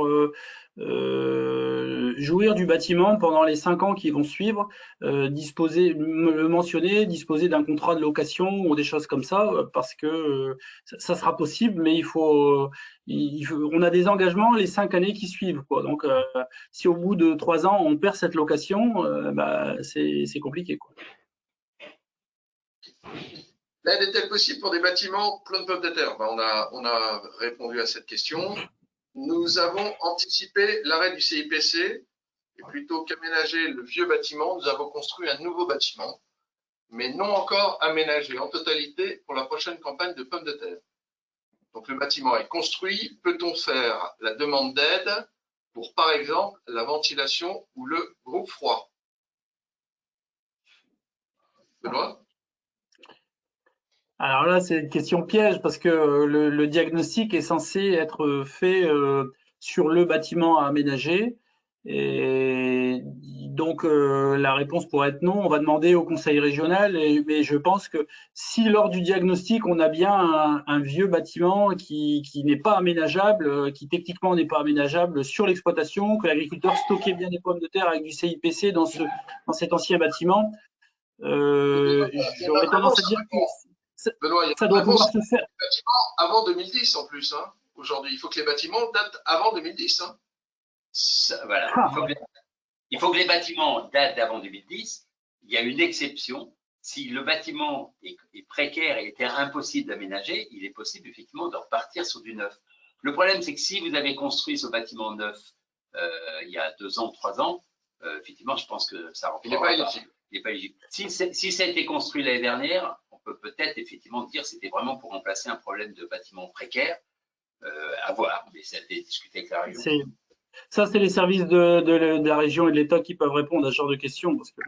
jouir du bâtiment pendant les 5 ans qui vont suivre, disposer d'un contrat de location ou des choses comme ça, parce que ça sera possible, mais on a des engagements les 5 années qui suivent, quoi. Donc, si au bout de 3 ans on perd cette location, c'est compliqué, quoi. L'aide est-elle possible pour des bâtiments pleins de pommes de terre? On a répondu à cette question. Nous avons anticipé l'arrêt du CIPC et plutôt qu'aménager le vieux bâtiment, nous avons construit un nouveau bâtiment, mais non encore aménagé en totalité pour la prochaine campagne de pommes de terre. Donc le bâtiment est construit. Peut-on faire la demande d'aide pour, par exemple, la ventilation ou le groupe froid? Benoît? Alors là, c'est une question piège parce que le diagnostic est censé être fait sur le bâtiment à aménager. Et donc, la réponse pourrait être non. On va demander au conseil régional. Mais je pense que si lors du diagnostic, on a bien un vieux bâtiment qui n'est pas aménageable, qui techniquement n'est pas aménageable sur l'exploitation, que l'agriculteur stockait bien des pommes de terre avec du CIPC dans cet ancien bâtiment, j'aurais tendance à dire que Benoît, il y a ça doit pouvoir se faire. Avant 2010 en plus. Hein. Aujourd'hui, il faut que les bâtiments datent avant 2010. Hein. Voilà. Il faut que les bâtiments datent d'avant 2010. il y a une exception. Si le bâtiment est précaire et était impossible d'aménager, il est possible effectivement de repartir sur du neuf. Le problème, c'est que si vous avez construit ce bâtiment neuf il y a 2 ans, 3 ans, effectivement, je pense que ça Il n'est pas éligible. Il n'est pas éligible. Si ça a été construit l'année dernière, on peut peut-être effectivement dire que c'était vraiment pour remplacer un problème de bâtiment précaire. À voir, mais ça a été discuté avec la région. Ça, c'est les services de la région et de l'État qui peuvent répondre à ce genre de questions. Parce que...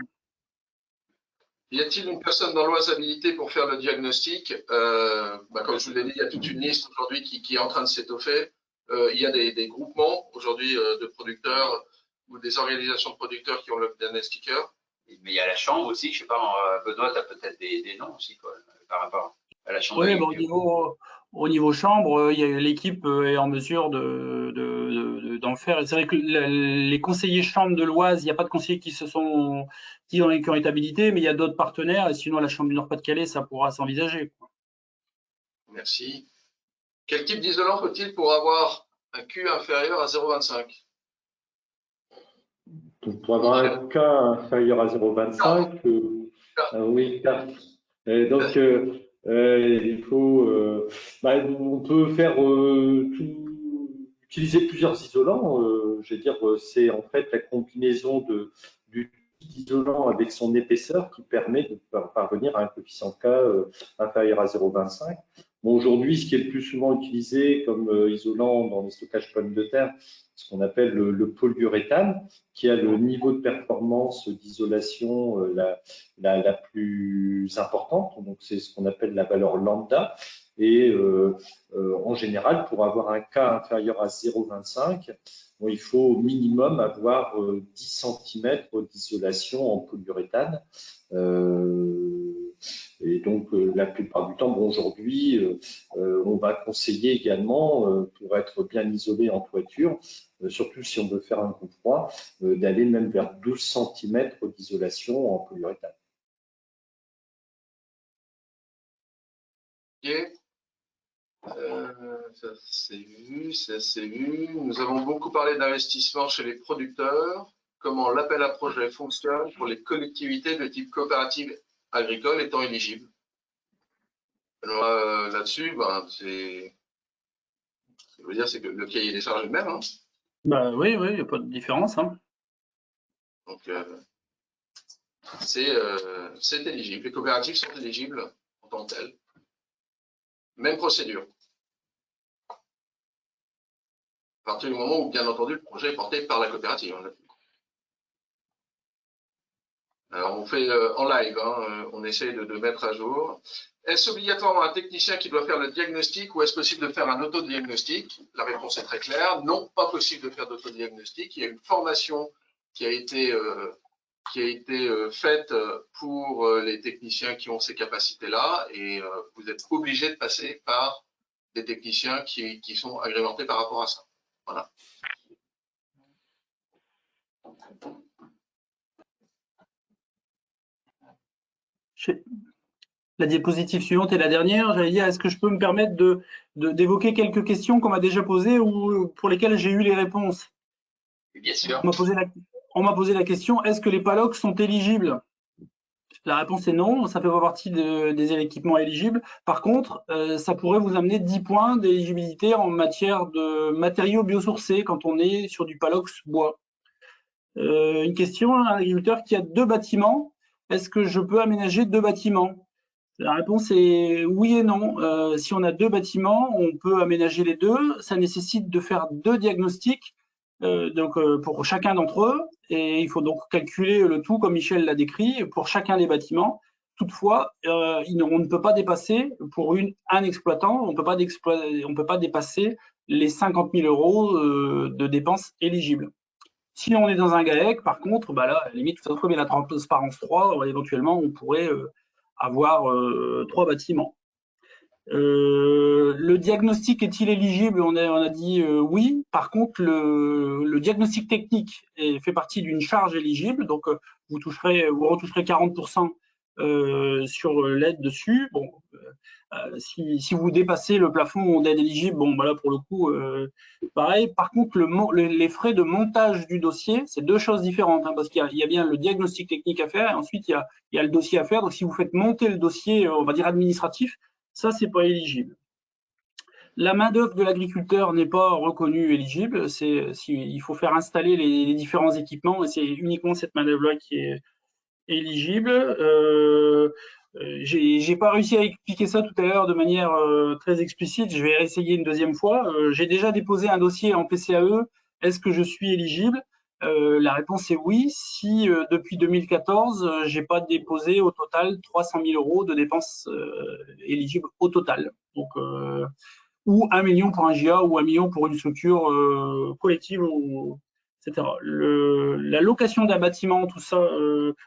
Y a-t-il une personne dans l'Oise habilitée pour faire le diagnostic? Comme je vous l'ai dit, il y a toute une liste aujourd'hui qui est en train de s'étoffer. Il y a des groupements aujourd'hui de producteurs ou des organisations de producteurs qui ont le diagnostiqueur. Mais il y a la chambre aussi, je sais pas, Benoît, tu as peut-être des noms aussi quoi, par rapport à la chambre. Oui, au niveau chambre, l'équipe est en mesure d'en faire. Et c'est vrai que les conseillers chambre de l'Oise, il n'y a pas de conseillers qui ont été habilités, mais il y a d'autres partenaires. Et sinon, la chambre du Nord-Pas-de-Calais, ça pourra s'envisager. Merci. Quel type d'isolant faut-il pour avoir un Q inférieur à 0,25? Donc, pour avoir un K inférieur à 0,25, oui, et donc il faut, on peut faire utiliser plusieurs isolants. Je veux dire, c'est en fait la combinaison du isolant avec son épaisseur qui permet de parvenir à un coefficient K inférieur à 0,25. Bon, aujourd'hui, ce qui est le plus souvent utilisé comme isolant dans les stockages pommes de terre, ce qu'on appelle le polyuréthane, qui a le niveau de performance d'isolation la plus importante. Donc, c'est ce qu'on appelle la valeur lambda. Et en général, pour avoir un K inférieur à 0,25, il faut au minimum avoir 10 cm d'isolation en polyuréthane. Et donc, la plupart du temps, aujourd'hui, on va conseiller également, pour être bien isolé en toiture, surtout si on veut faire un coup froid, d'aller même vers 12 cm d'isolation en polyuréthane. Ok. Ça c'est vu. Nous avons beaucoup parlé d'investissement chez les producteurs. Comment l'appel à projet fonctionne pour les collectivités de type coopérative agricole étant éligibles? Alors là-dessus, je veux dire, c'est que le cahier des charges est le même. Hein. Oui, il n'y a pas de différence. Hein. Donc, c'est éligible. Les coopératives sont éligibles en tant que telles. Même procédure. À partir du moment où, bien entendu, le projet est porté par la coopérative. Alors, on fait en live, hein, on essaie de mettre à jour. Est-ce obligatoirement un technicien qui doit faire le diagnostic ou est-ce possible de faire un autodiagnostic? La réponse est très claire. Non, pas possible de faire d'autodiagnostic. Il y a une formation qui a été faite pour les techniciens qui ont ces capacités-là et vous êtes obligé de passer par des techniciens qui sont agrémentés par rapport à ça. Voilà. La diapositive suivante est la dernière. J'allais dire, est-ce que je peux me permettre d'évoquer quelques questions qu'on m'a déjà posées ou pour lesquelles j'ai eu les réponses? Bien sûr. On m'a posé la question, est-ce que les PALOC sont éligibles? La réponse est non, ça ne fait pas partie des équipements éligibles. Par contre, ça pourrait vous amener 10 points d'éligibilité en matière de matériaux biosourcés quand on est sur du Palox bois. Une question, un agriculteur qui a 2 bâtiments, est-ce que je peux aménager 2 bâtiments? La réponse est oui et non. Si on a 2 bâtiments, on peut aménager les 2. Ça nécessite de faire 2 diagnostics pour chacun d'entre eux. Et il faut donc calculer le tout, comme Michel l'a décrit, pour chacun des bâtiments. Toutefois, on ne peut pas dépasser, pour un exploitant, on ne peut pas dépasser les 50 000 € de dépenses éligibles. Si on est dans un GAEC, par contre, là, à la limite, comme il y a la transparence 3, éventuellement, on pourrait avoir 3 bâtiments. Le diagnostic est-il éligible? On a dit oui. Par contre, le diagnostic technique fait partie d'une charge éligible. Donc, vous retoucherez 40% sur l'aide dessus. Bon, si vous dépassez le plafond d'aide éligible, bon, bah là pour le coup, pareil. Par contre, les frais de montage du dossier, c'est deux choses différentes, hein, parce qu'il y a bien le diagnostic technique à faire, et ensuite il y a le dossier à faire. Donc si vous faites monter le dossier, on va dire administratif, ça c'est pas éligible. La main-d'œuvre de l'agriculteur n'est pas reconnue éligible. Il faut faire installer les différents équipements, et c'est uniquement cette main-d'œuvre-là qui est éligible. J'ai pas réussi à expliquer ça tout à l'heure de manière très explicite. Je vais essayer une deuxième fois. J'ai déjà déposé un dossier en PCAE. Est-ce que je suis éligible? La réponse est oui. Si depuis 2014, j'ai pas déposé au total 300 000 € de dépenses éligibles au total. Donc ou 1 million pour un GA ou 1 million pour une structure collective, ou, etc. La location d'un bâtiment, tout ça.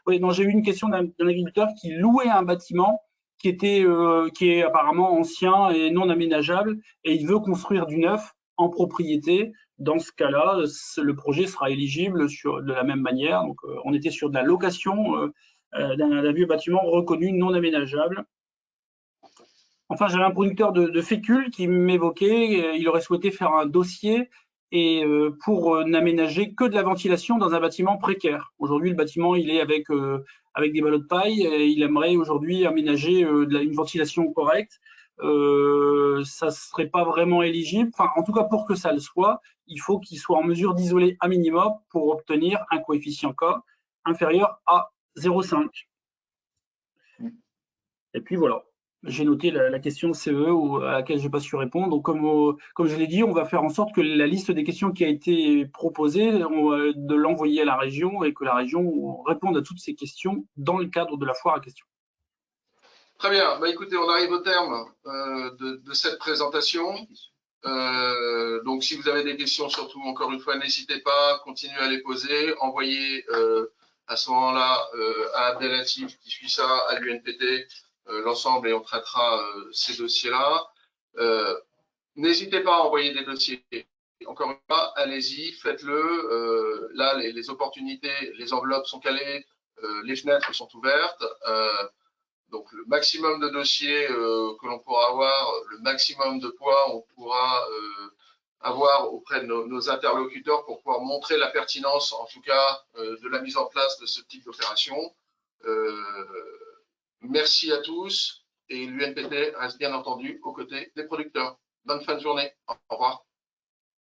Oui, non, j'ai eu une question d'un agriculteur qui louait un bâtiment qui est apparemment ancien et non aménageable, et il veut construire du neuf en propriété. Dans ce cas-là, le projet sera éligible de la même manière. Donc, on était sur de la location d'un vieux bâtiment reconnu non aménageable. Enfin, j'avais un producteur de fécule qui m'évoquait, il aurait souhaité faire un dossier pour n'aménager que de la ventilation dans un bâtiment précaire. Aujourd'hui, le bâtiment, il est avec des ballots de paille, et il aimerait aujourd'hui aménager une ventilation correcte. Ça serait pas vraiment éligible. Enfin, en tout cas, pour que ça le soit, il faut qu'il soit en mesure d'isoler un minimum pour obtenir un coefficient K inférieur à 0,5. Et puis voilà. J'ai noté la question CE à laquelle je n'ai pas su répondre. Donc, comme je l'ai dit, on va faire en sorte que la liste des questions qui a été proposée, de l'envoyer à la région, et que la région réponde à toutes ces questions dans le cadre de la foire à questions. Très bien. Bah, écoutez, on arrive au terme de cette présentation. Donc, si vous avez des questions, surtout, encore une fois, n'hésitez pas, continuez à les poser. Envoyez à ce moment-là à Abdelatif qui suit ça, à l'UNPT, l'ensemble, et on traitera ces dossiers-là. N'hésitez pas à envoyer des dossiers. Encore une fois, allez-y, faites-le. Là, les opportunités, les enveloppes sont calées, les fenêtres sont ouvertes. Donc, le maximum de dossiers que l'on pourra avoir, le maximum de poids, on pourra avoir auprès de nos interlocuteurs pour pouvoir montrer la pertinence, en tout cas, de la mise en place de ce type d'opération. Merci à tous, et l'UNPT reste bien entendu aux côtés des producteurs. Bonne fin de journée. Au revoir.